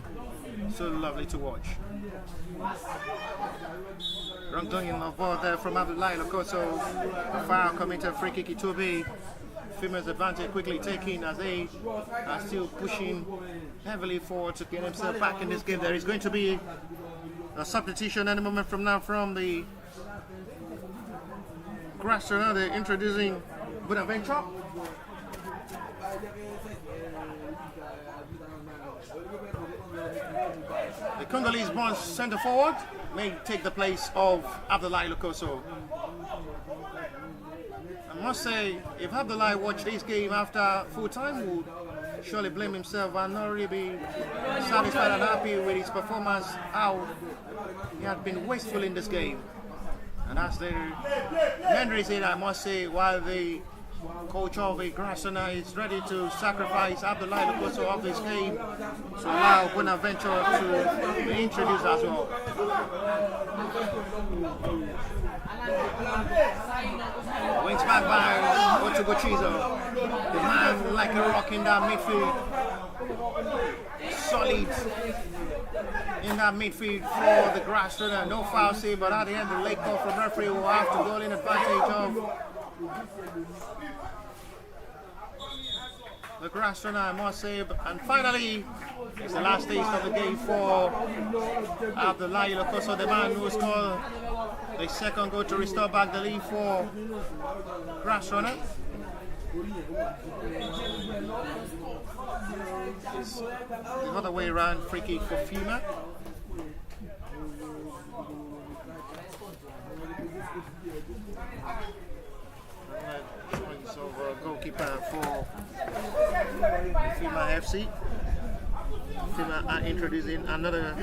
so lovely to watch. Wrong tongue in the ball there from Abdullahi Lokoso. A foul committed, free kick it will be. FIMA's advantage quickly taken as they are still pushing heavily forward to get himself back in this game. There is going to be a substitution any moment from now from the GRASSRUNNERS. They're introducing Bonaventure. The Congolese-born centre forward may take the place of Abdullahi Lokoso. I must say, if Abdullahi watched this game after full time, would surely blame himself and not really be satisfied and happy with his performance, how he had been wasteful in this game. And that's the main reason, I must say, why the coach of the GRASSRUNNERS is ready to sacrifice Abdullahi Lokoso of this game to allow Bonaventure to be introduced as well. Wings back by Otugochizo. The man like a rock in that midfield. Solid in that midfield for the GRASSRUNNERS. No foul save, but at the end the late call from referee will have to goal in advantage of the GRASSRUNNERS, I must say. And finally, it's the last taste of the game for Abdullahi Lokoso, the man who scored the second goal to restore back the lead for GRASSRUNNERS. It's the other way around, free kick for FIMA. Choice of goalkeeper for Fema FC. FIMA are introducing another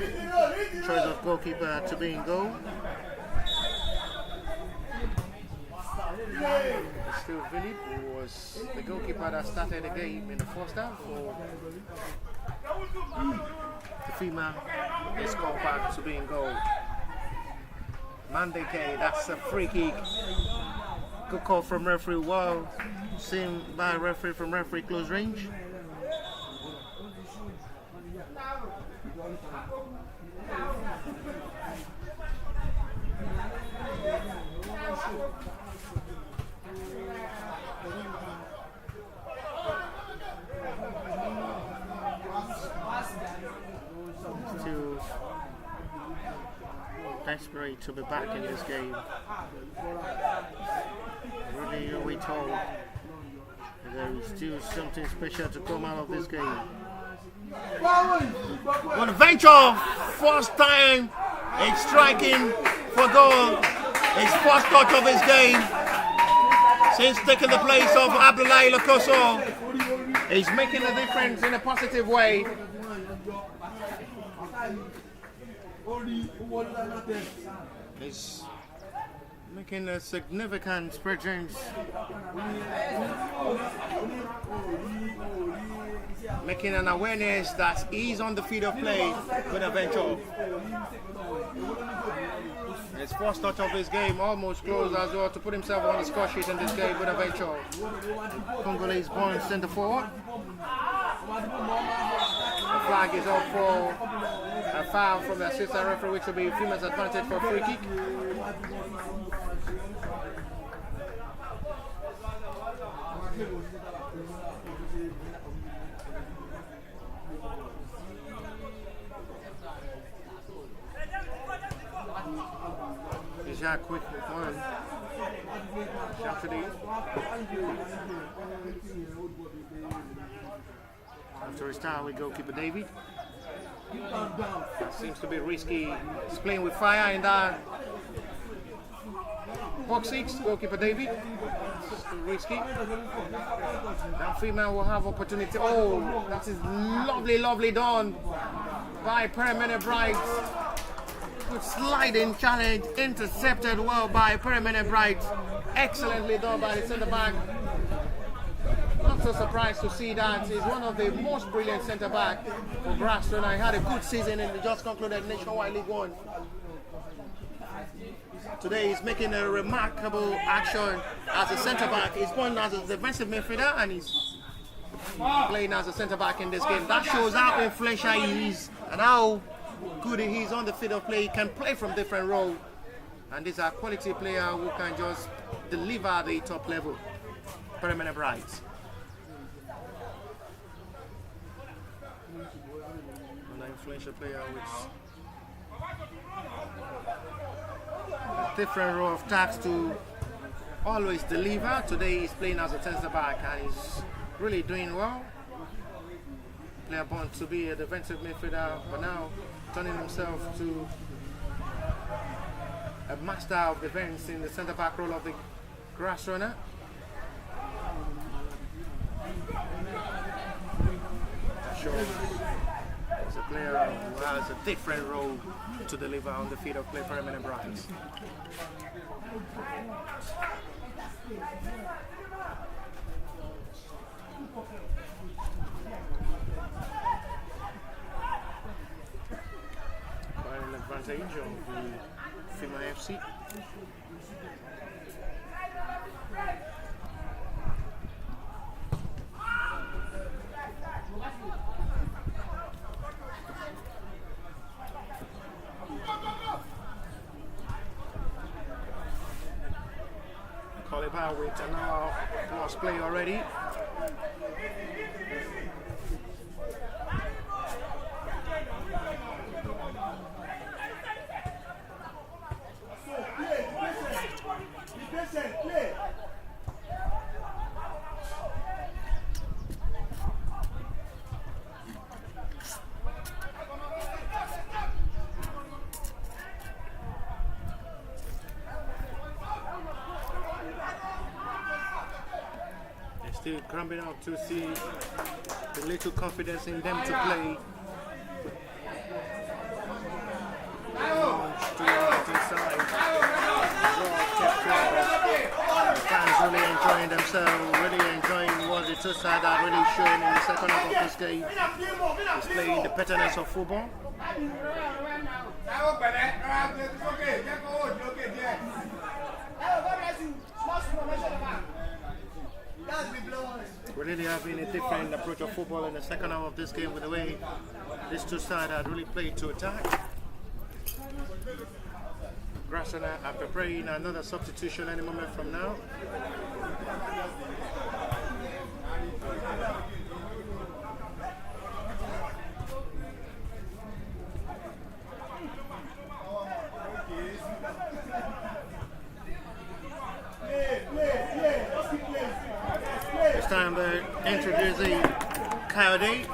choice of goalkeeper to be in goal. Still Philip, who was the goalkeeper that started the game in the first half for the FIMA, is called back to be in goal. Mandeke, that's a free kick. Good call from referee, well seen by referee from referee close range. Still desperate to be back in this game. Really, we told there is still something special to come out of this game. Bonaventure, first time it's striking for goal. His first touch of his game since taking the place of Abdullahi Lokoso. He's making a difference in a positive way. He's making a significant presence, making an awareness that he's on the field of play with a venture. His first touch of his game, almost close as well to put himself on the score sheet in this game with a venture. Congolese born centre forward. The flag is up for a foul from the assistant referee, which will be FIMA's advantage for a free kick. Is that quick one? Shafty. After a start with goalkeeper David. Seems to be risky. He's playing with fire in that box 6, goalkeeper David. It's too risky. Now FIMA will have opportunity. Oh, that is lovely done by Permanent Bright. Good sliding challenge, intercepted well by Permanent Bright. Excellently done by the centre back. Not so surprised to see that he's one of the most brilliant centre-back for GRASSRUNNERS. He had a good season in the just concluded Nationwide League One. Today he's making a remarkable action as a centre-back. He's playing as a defensive midfielder and he's playing as a centre-back in this game. That shows how influential he is and how good he is on the field of play. He can play from different roles. And these are quality player who can just deliver at the top level. Permanent Brights. An influential player with a different role of tasks to always deliver. Today he's playing as a centre-back and he's really doing well. Player born to be a defensive midfielder, but now turning himself to a master of defense in the centre-back role of the GRASSRUNNER. That shows he's a player who has a different role to deliver on the field of play for Permanent Brights. Quite an advantage of the FIMA FC. Call it out with an hour plus play already. Still cramping up to see the little confidence in them to play. Fans really enjoying themselves, really enjoying what the two sides are really showing in the second half of this game. Displaying the pettiness of football. We're really having a different approach of football in the second half of this game with the way these two sides had really played to attack. GRASSRUNNERS are preparing another substitution any moment from now. This time they're introducing Coyote.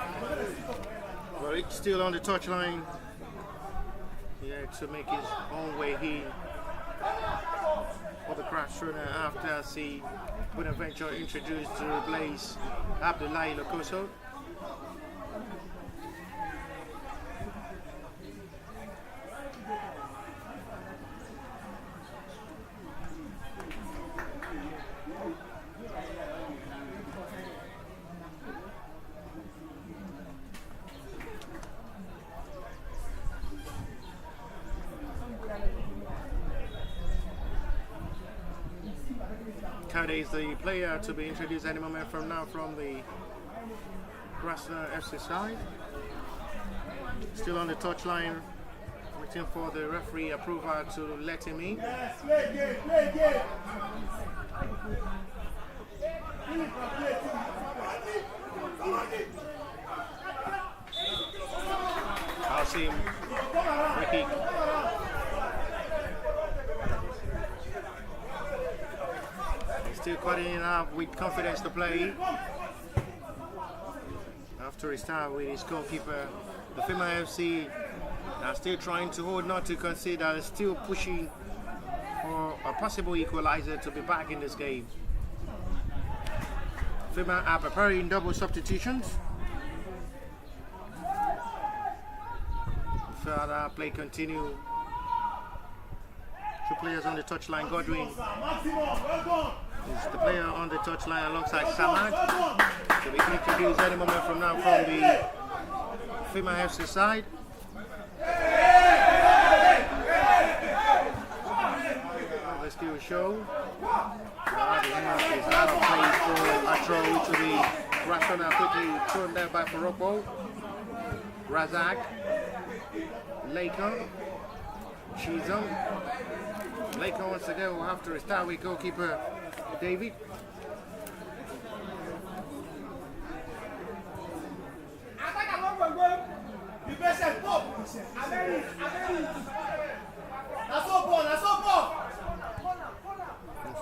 Well, it's still on the touchline. Yeah, to make his own way here for the GRASSRUNNERS after see Bonaventure introduced to replace Abdullahi Lokoso. Is the player to be introduced any moment from now from the GRASSRUNNERS FC side. Still on the touchline, waiting for the referee approval to let him in. I'll see him. Free kick. Still cutting up with confidence to play. After he started with his goalkeeper, the Fema FC are still trying to hold not to concede, are still pushing for a possible equalizer to be back in this game. Fema are preparing double substitutions. Further play continue. Two players on the touchline, Godwin is the player on the touchline alongside Samad. So we can introduce any moment from now from the FIMA FC side. The skill show. Now the hand is out of place for a throw, which will be GRASSRUNNERS quickly thrown there by Farokbo. Razak. Laker. Chisholm. Laker once again will have to restart with goalkeeper David.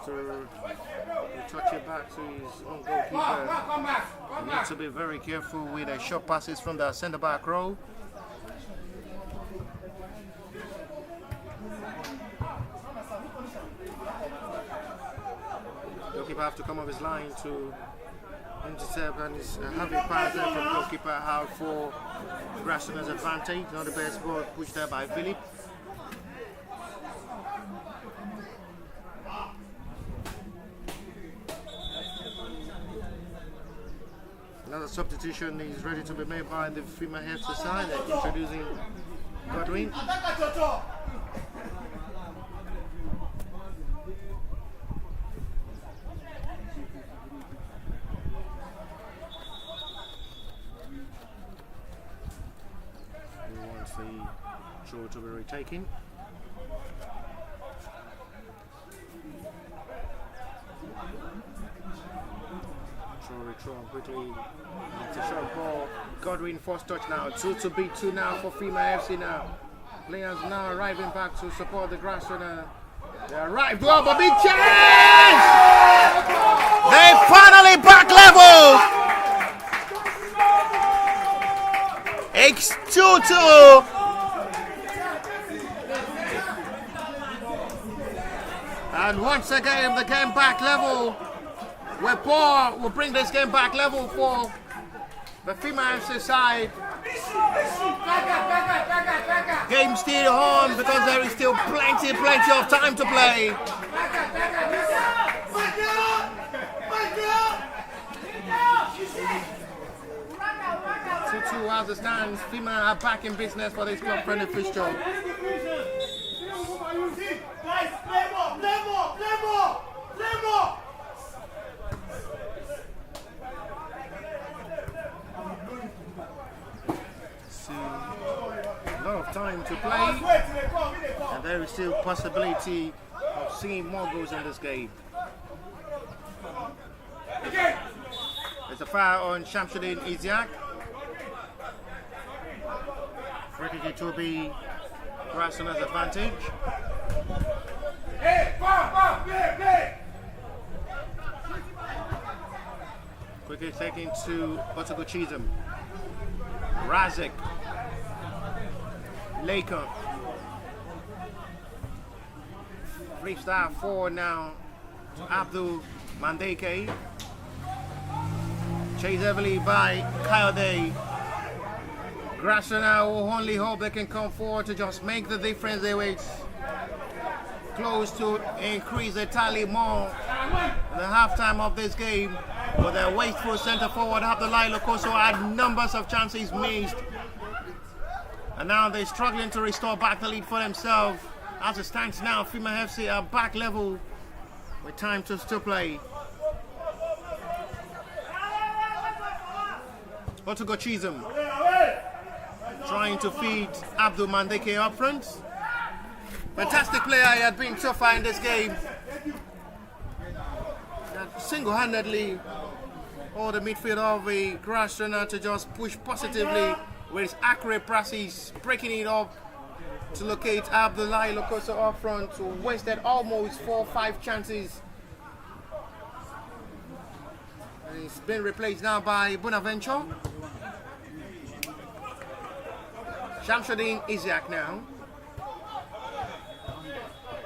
To touch it back to his own goalkeeper. He needs to be very careful with the short passes from the centre back row. Goalkeeper have to come off his line to intercept, and he's having pass there from goalkeeper out for GRASSRUNNERS advantage. Not the best ball pushed there by Philip. Another substitution is ready to be made by the FIMA FC side. They're introducing Godwin. He wants the throw to be retaken. Throw quickly. It's a short ball. Godwin first touch now. 2 to beat 2 now for FIMA FC now. Players now arriving back to support the GRASSRUNNERS. They arrived. Oh, a big chance! They finally back level! It's 2-2. And once again, the game back level. Where Paul will bring this game back level for the FIMA FC side. Game still on because there is still plenty of time to play. 2-2 as it stands. FIMA are back in business for this club friendly fixture. A lot of time to play, and there is still possibility of seeing more goals in this game. There's a foul on Shamsuddin Isiaq. Free kick to be GRASSRUNNERS advantage. Quickly taken to Otogo Chisholm. Razak. Laker. Freestyle forward now to Abdul Mandeke. Chased heavily by Kayode. GRASSRUNNERS will only hope they can come forward to just make the difference. They wait close to increase the tally more in the halftime of this game. But their wasteful centre forward Abdullahi Lokoso had numbers of chances missed. And now they're struggling to restore back the lead for themselves. As it stands now, FIMA FC are back level with time to still play. Otogo Chisholm trying to feed Abdul Mandeke up front. Fantastic player he had been so far in this game. Single-handedly, all the midfield of the GRASSRUNNERS to just push positively with his accurate passes, breaking it up to locate Abdullahi Lokoso up front, who wasted almost 4 or 5 chances. And he's been replaced now by Bonaventure. Shamsuddin Isiaq now.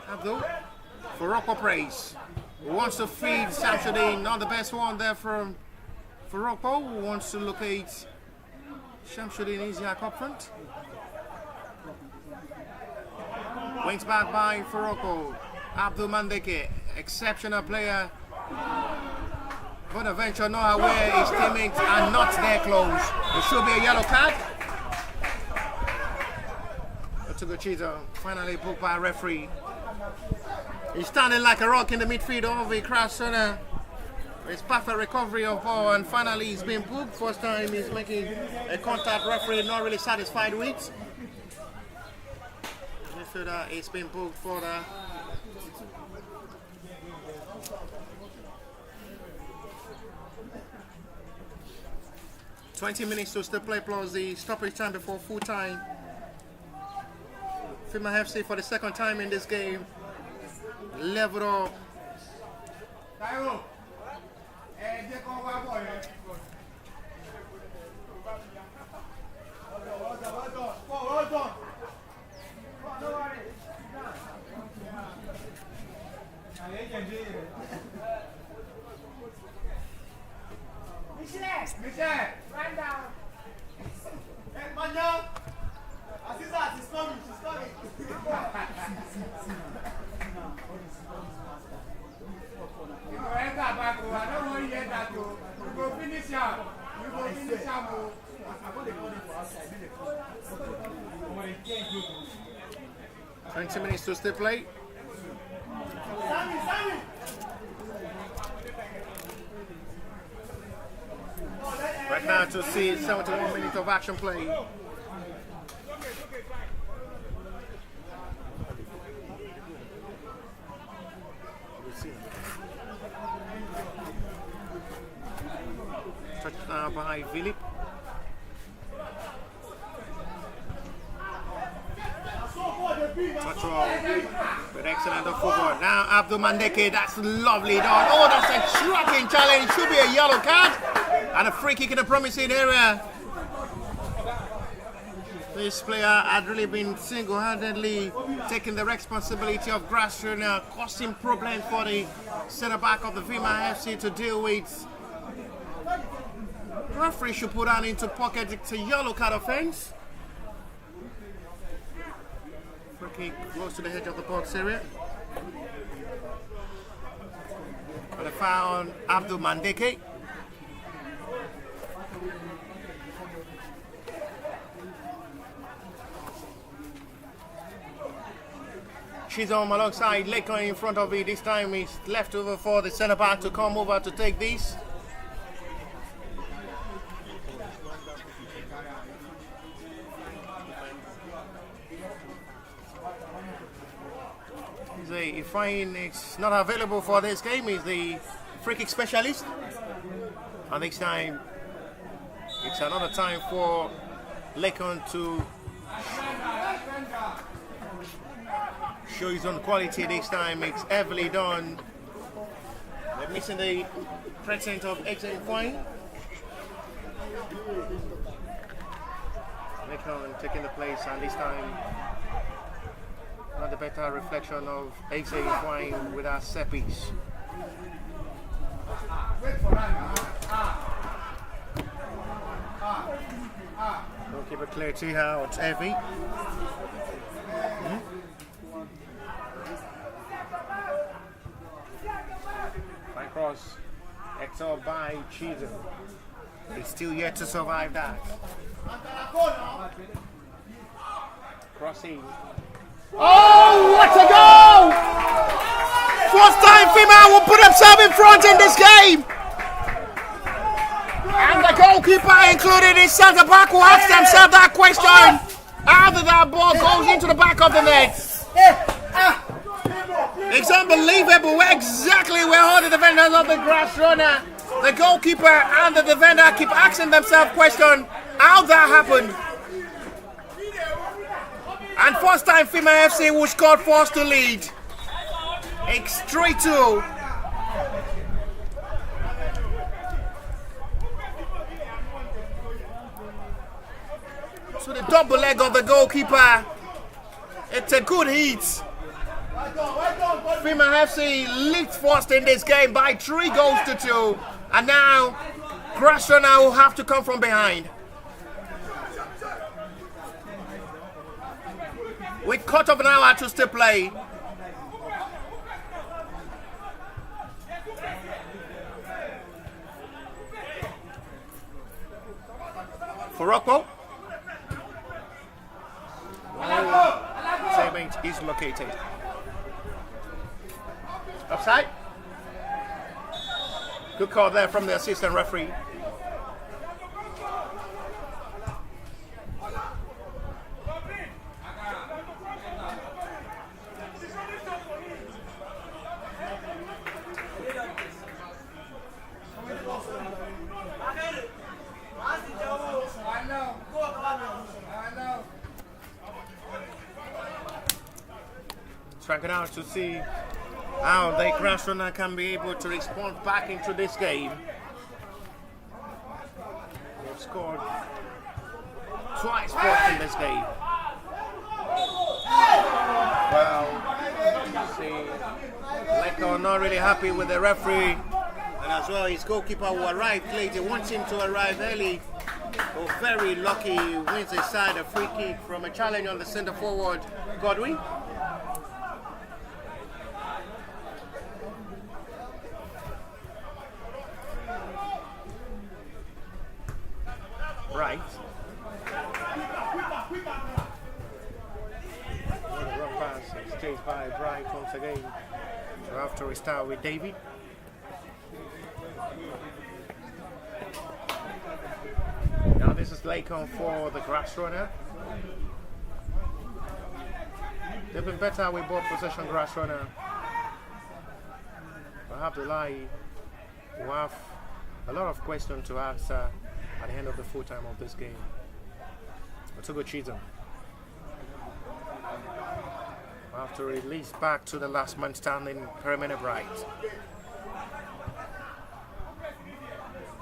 Abdul for Rocco Praise, who wants to feed Shamsuddin, not the best one there from Rocco, who wants to locate Shamsuddin Isiaq up front. Wings back by Faroko. Abdul Mandeke, exceptional player Bonaventure not aware his teammates are not there close. It should be a yellow card. Otugochito finally booked by a referee. He's standing like a rock in the midfield of a Grassrunner. It's perfect recovery of ball, and finally he's been booked. First time he's making a contact, referee not really satisfied with. Midfielder it's been booked for the 20 minutes to still play plus the stoppage time before full time. FIMA FC for the second time in this game leveled up. Michelle, right down. Hey, Manya, Aziza, she's coming, she's coming. You go enter back, I don't want you to enter. You go finish him. You go finish him. I'm going to go for outside. 20 minutes to still play. Sammy. Right now to see 71 minutes of action play. Touchdown by Philip. With excellent football. Now Abdul Mandeke, that's lovely done. Oh, that's a striking challenge. Should be a yellow card. And a free kick in the promising area. This player had really been single-handedly taking the responsibility of Grassrunner, causing problems for the centre-back of the FIMA FC to deal with. The referee should put that into pocket. It's a yellow card offence. Free kick close to the edge of the box area. And they found Abdul Mandeke. Chisholm alongside Laker in front of it. This time it's left over for the centre back to come over to take this. Ifeanyi is not available for this game. He's the free kick specialist. And this time it's another time for Laker to show his own quality. This time it's heavily done. They're missing the presence of Ifeanyi. Laker taking the place, and this time another better reflection of Ifeanyi with our set piece. Don't keep it clear to how it's heavy. Fine cross, Hector by Chisholm. He's still yet to survive that. Crossing. Oh, what a goal! First time FIMA will put himself in front in this game. And the goalkeeper, including his centre back, will ask themselves that question. How did that ball goes into the back of the net? It's unbelievable exactly where all the defenders of the Grassrunner, the goalkeeper and the defender keep asking themselves question how that happened. And first time FIMA FC will score first to lead. It's 3-2. So the double leg of the goalkeeper. It's a good hit. FIMA FC leads first in this game by 3 goals to 2. And now Grassrunner will have to come from behind. With quarter of an hour to still play. Morocco. Segment is located. Offside. Good call there from the assistant referee. Tracking out to see how the GRASSRUNNERS can be able to respond back into this game. They've scored twice first in this game. Well, you see, Leko not really happy with the referee, and as well his goalkeeper who arrived late. He wants him to arrive early. Oh, very lucky, wins his side a free kick from a challenge on the centre forward, Godwin. Right. Wrong pass. It's chased by Bright once again. So have to restart with David. Now this is Lakon for the GRASSRUNNERS. They've been better with ball possession, GRASSRUNNERS. Perhaps will have a lot of questions to answer at the end of the full time of this game. Otogo Chisholm. We'll have to release back to the last man standing, Permanent Bright.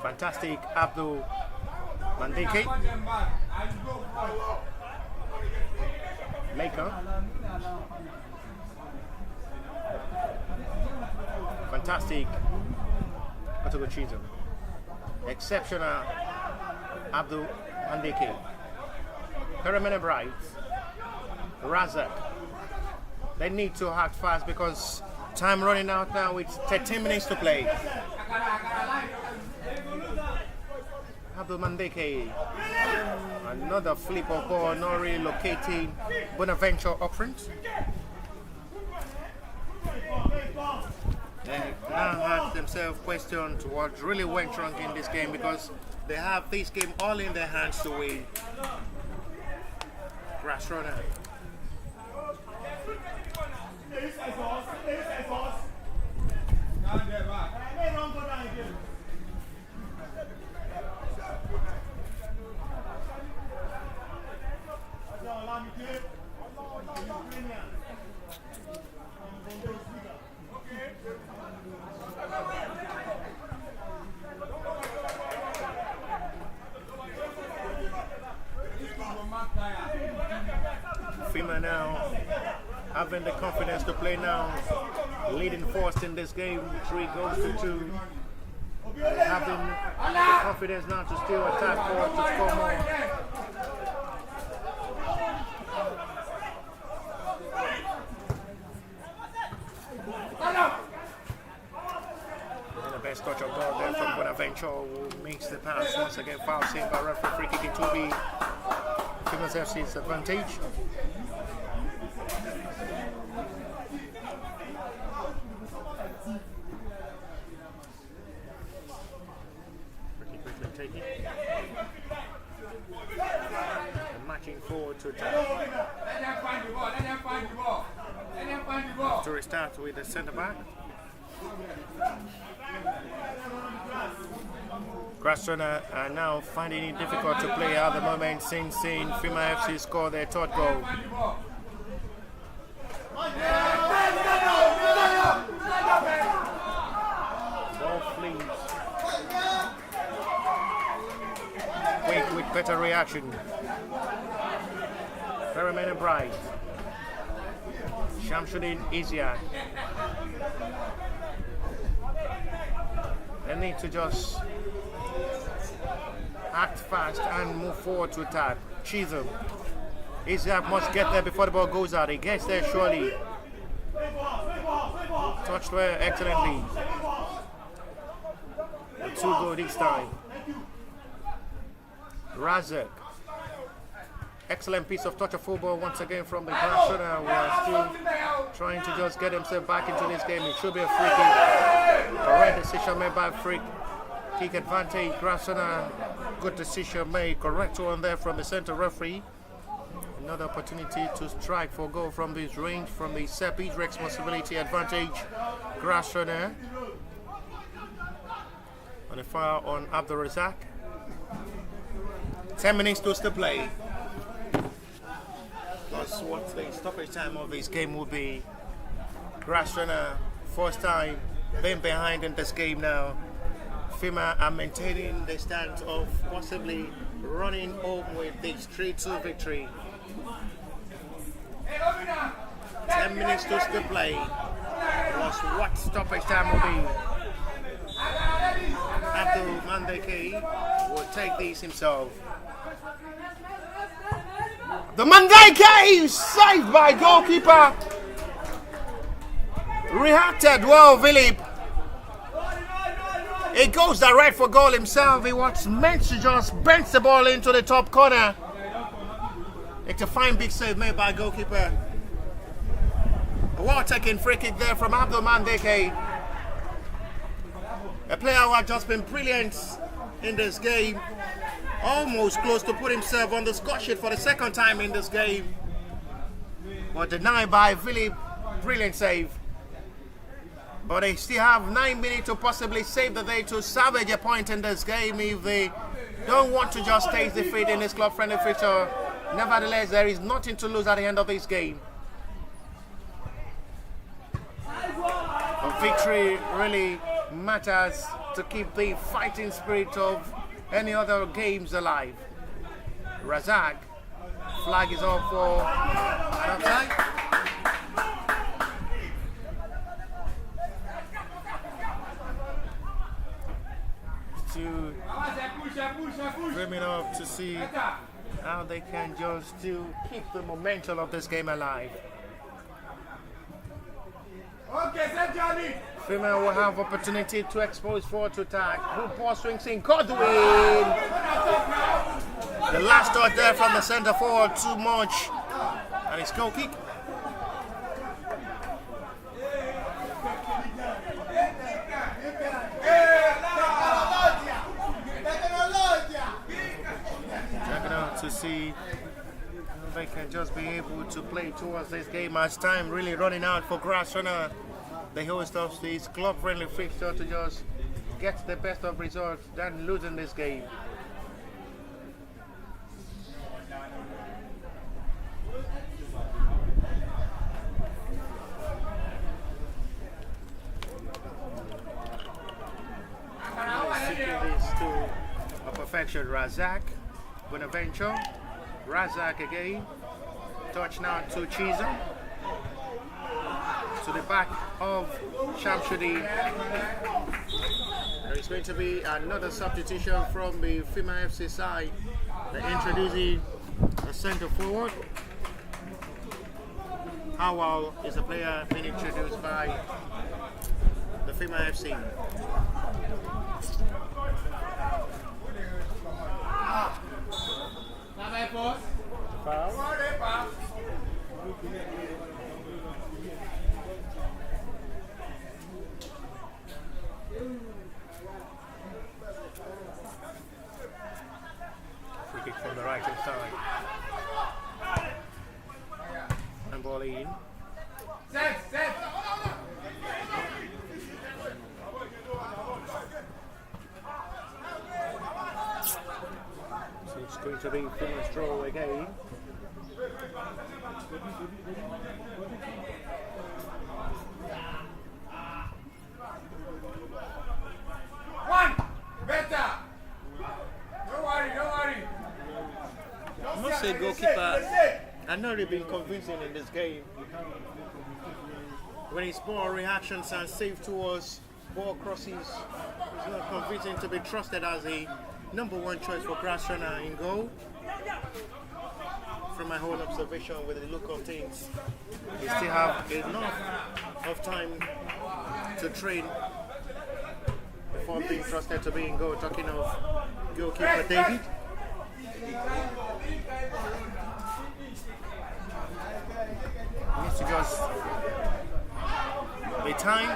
Fantastic Abdul Mandike. Laker. Fantastic Otogo Chisholm. Exceptional Abdul Mandike. Permanent Bright. Razak. They need to act fast because time running out now with 13 minutes to play. Abdul Mandike. Another flip of ball, not really locating Bonaventure up front. They now ask themselves questions what really went wrong in this game because they have this game all in their hands to win. GRASSRUNNERS. FIMA now having the confidence to play now, leading first in this game, 3 goals to 2. Having the confidence now to still attack forward to score more. And the best touch of ball there from Bonaventure who makes the pass once again. Foul saved by referee. Free kick. It will be Fema FC's advantage. Taking and matching forward to attack. Let them find the ball. Let them find the ball. Let them find the ball. To restart with the centre back. GRASSRUNNERS are now finding it difficult to play at the moment since seeing FIMA FC score their 3rd goal. Ball flees. Quick with better reaction. Permanent Bright. Shamsuddin Isiak. They need to just act fast and move forward to attack. Chisholm. Isiak must get there before the ball goes out. He gets there surely. Touched well excellently. 2 goals this time. Razak. Excellent piece of touch of football once again from the GRASSRUNNER, who are still trying to just get himself back into this game. It should be a free kick. Correct decision made by free kick advantage. GRASSRUNNER, good decision made. Correct one there from the center referee. Another opportunity to strike for goal from this range, from the set piece responsibility advantage. GRASSRUNNER on the foul on Abdul Razak. 10 minutes to still play. Plus what the stoppage time of this game will be. GRASSRUNNER, first time being behind in this game now. FIMA are maintaining the stance of possibly running home with this 3-2 victory. 10 minutes to still play. Plus what stoppage time will be. Abdul Mandeke will take this himself. The Mandeke is saved by goalkeeper. Reacted well, Philip. It goes direct for goal himself. He was meant to just bench the ball into the top corner. It's a fine big save made by goalkeeper. A well-taken free kick there from Abdul Mandeke. A player who had just been brilliant in this game. Almost close to put himself on the score sheet for the second time in this game. But denied by Philip. Brilliant save. But they still have 9 minutes to possibly save the day to salvage a point in this game if they don't want to just taste defeat in this club-friendly fixture. Nevertheless, there is nothing to lose at the end of this game. A victory really matters to keep the fighting spirit of any other games alive. Razak, flag is off for an offside. To dreaming up to see how they can just keep the momentum of this game alive. FIMA will have opportunity to expose forward to attack. Good ball swings in. Godwin! The last touch there from the center forward, too much. And it's goal kick. Checking out to see if they can just be able to play towards this game as time really running out for GRASSRUNNER, the host of this club-friendly fixture, to just get the best of results than losing this game. Seeking this to a perfection. Razak, Bonaventure, Razak again. Touch now to Chisholm. To the back of Shamshuddin. There is going to be another substitution from the Fema FC side. They're introducing a centre forward. Howell is a player being introduced by the Fema FC. Foul. Free kick from the right hand side. And ball in. So it's going to be Fima's draw again. I must say, goalkeeper, I've not really been convincing in this game. When it's ball reactions and save towards ball crosses, it's not convincing to be trusted as a number one choice for GRASSRUNNER in goal. From my whole observation with the look of things, they still have enough of time to train before being trusted to be in goal. Talking of goalkeeper David. Needs to just be time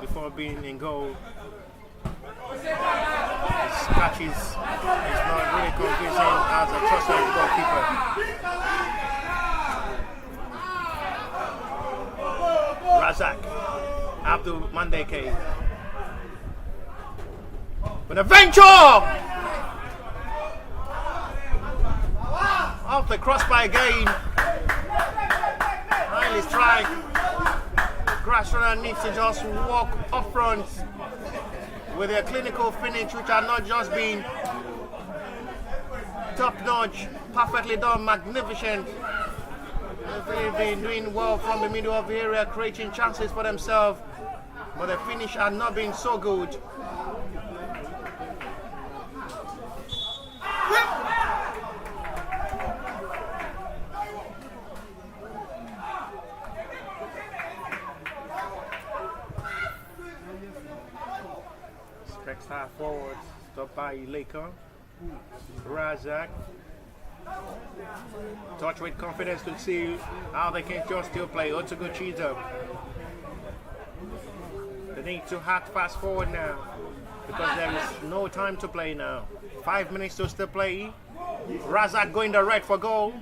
before being in goal. His catches is not really convincing as a trusted goalkeeper. Razak, Abdul Mandeke. With a venture! Off the crossbar again. Highly strike. GRASSRUNNERS needs to just walk up front with their clinical finish, which are not just being top-notch, perfectly done, magnificent. They've really been doing well from the middle of the area, creating chances for themselves, but the finish are not being so good. Half forward, stopped by Leka. Razak. Touch with confidence to see how they can just still play. Otogo Cheetah. They need to act fast forward now because there is no time to play now. 5 minutes to still play. Razak going the red for goal.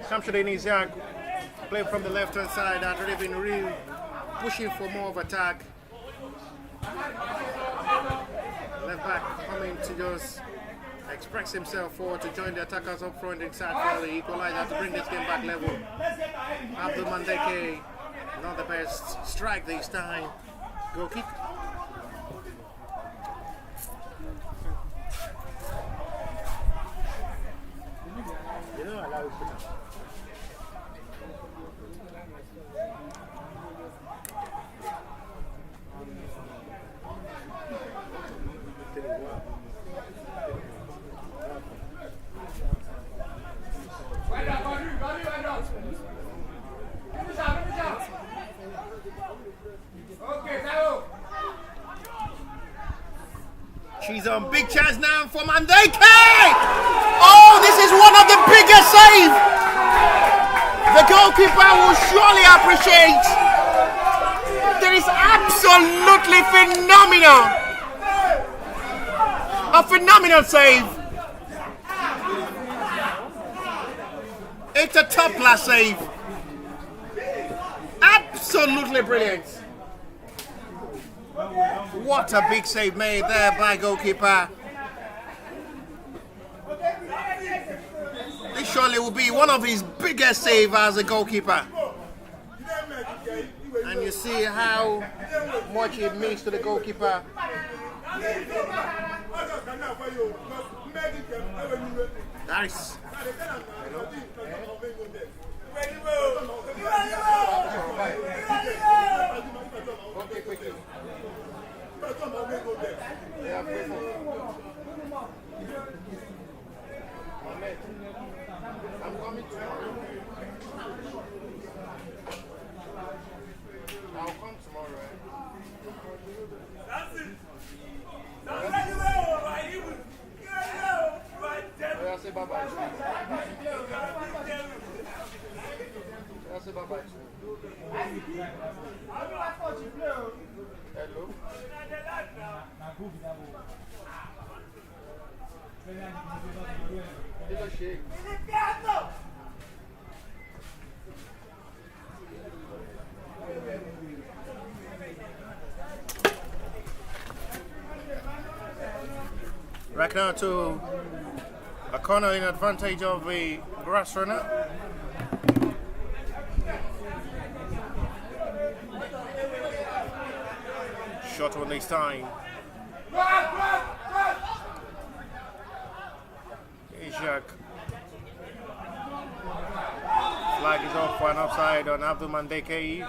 Shamsuddin Isaac playing from the left hand side, had really been really pushing for more of attack. Left back coming to just express himself forward to join the attackers up front inside for the equalizer to bring this game back level. Abdul Mandeke, not the best strike this time. Goal kick. You know, I love it. She's on big chance now for Mandeke! Oh, this is one of the biggest saves! The goalkeeper will surely appreciate. That is absolutely phenomenal! A phenomenal save! It's a top-class save. Absolutely brilliant. What a big save made there by goalkeeper. This surely will be one of his biggest saves as a goalkeeper. And you see how much it means to the goalkeeper. Nice. I'm coming tomorrow. I'll come tomorrow. That's it. I'll say bye-bye. I'll say bye-bye. Hello. Right now to a corner in advantage of the GRASSRUNNER. Shot one this time. Ishak. Flag is off for an offside on Abdul Mandeke.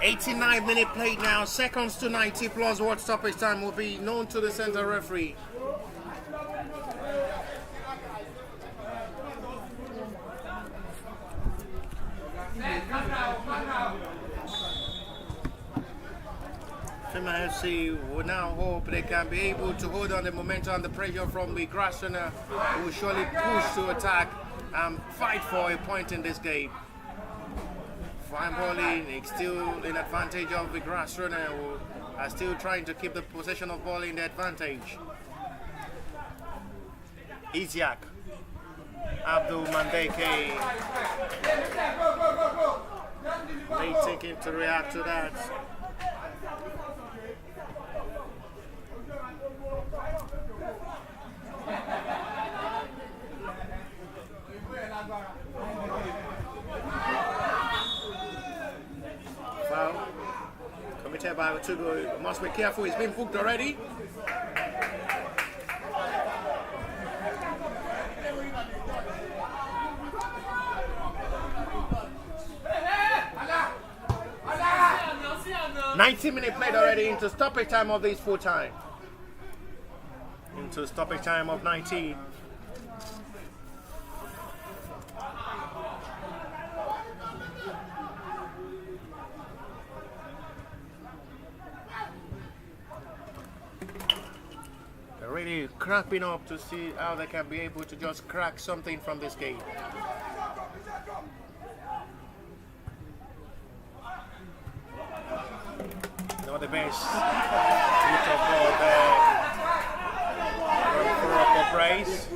89-minute play now, seconds to 90 plus what stoppage time will be known to the center referee. FIMA FC will now hope they can be able to hold on the momentum and the pressure from the GRASSRUNNERS, who will surely push to attack and fight for a point in this game. Fine bowling, it's still in advantage of the GRASSRUNNERS, who are still trying to keep the possession of ball in the advantage. Isiak, Abdul Mandeke, may take him to react to that. Foul committed by Otugo. Must be careful, he's been booked already. "90-minute played already into stoppage time of this full time. Into stoppage time of 90. They're really cramping up to see how they can be able to just crack something from this game. Not the best hit of ball there for upper praise.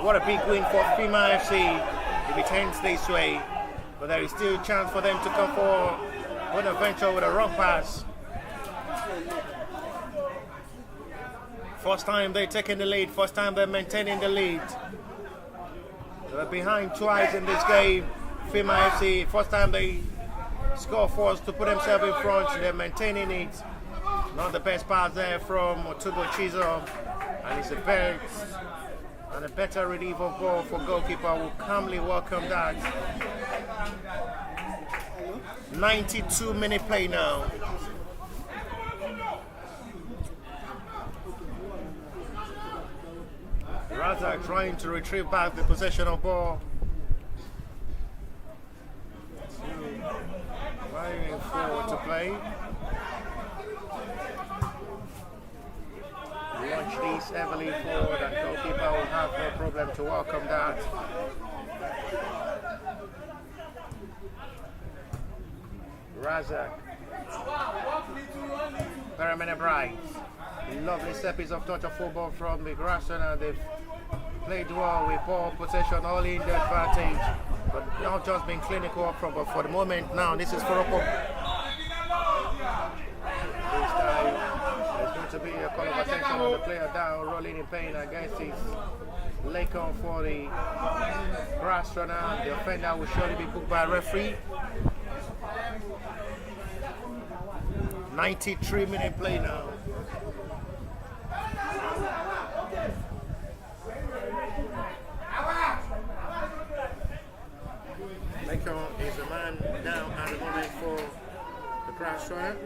What a big win for FIMA FC if it ends this way, but there is still a chance for them to come for Bonaventure with a wrong pass. First time they're taking the lead, first time they're maintaining the lead. They're behind twice in this game. FIMA FC, first time they score first to put themselves in front, they're maintaining it. Not the best pass there from Otugo Chizo, and it's a best and a better relief of ball for goalkeeper, will calmly welcome that. 92-minute play now. Razak trying to retrieve back the possession of ball. Firing forward to play. Launch these heavily forward, and goalkeeper will have no problem to welcome that. Razak. Paramena Bright. Lovely steppings of touch of football from the GRASSRUNNERS. They've played well with ball possession, all in the advantage, but not just been clinical up front. But for the moment now, this is Foroko. This time there's going to be a call of attention on the player down, rolling in pain against his leg on for the GRASSRUNNERS. The offender will surely be booked by a referee. 93-minute play now. Lincoln is a man down at the moment for the GRASSRUNNERS.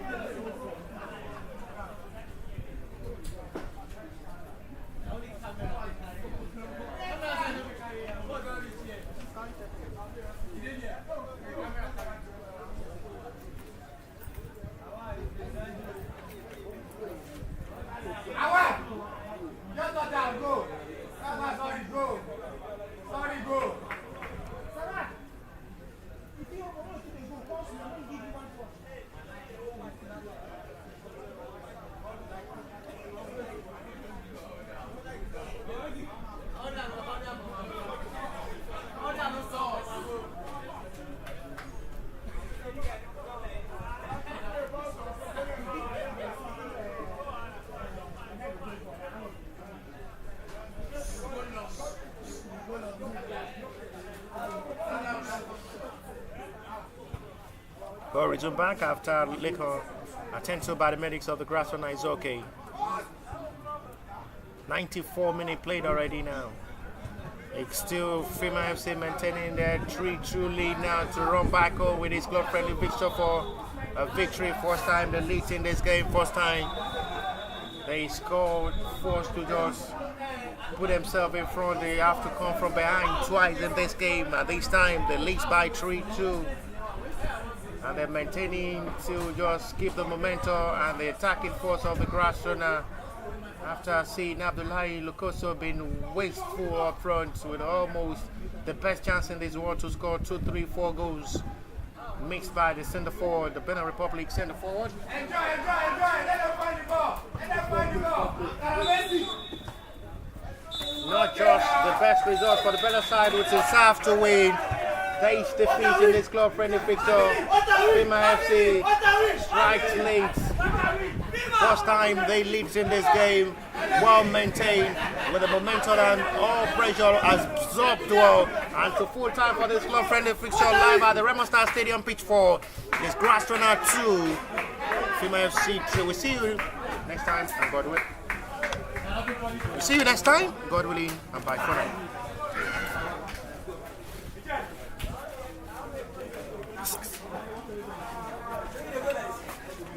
Ball resumed back after Lincoln attended to by the medics of the GRASSRUNNERS is okay. 94-minute played already now. It's still FIMA FC maintaining their 3-2 lead now to run back home with his club-friendly fixture for a victory. First time they lead in this game, first time they scored, forced to just put themselves in front. They have to come from behind twice in this game. At this time, they lead by 3-2. And they're maintaining to just keep the momentum and the attacking force of the Grassrunner. After seeing Abdullahi Lukoso being wasteful up front with almost the best chance in this world to score 2, 3, 4 goals. Mixed by the centre forward, the Benin Republic centre forward. Enjoy. Let them find the ball. Not just the best result for the Benin side, which is half to win. Face defeat in this club friendly fixture. FIMA FC strikes late. First time they lead in this game. Well maintained with the momentum and all pressure absorbed well. And to full time for this club friendly fixture live at the Raymond Star Stadium pitch for this Grassrunner 2, FIMA FC 2. We'll see you next time and God willing. We'll see you next time, God willing, and bye for now.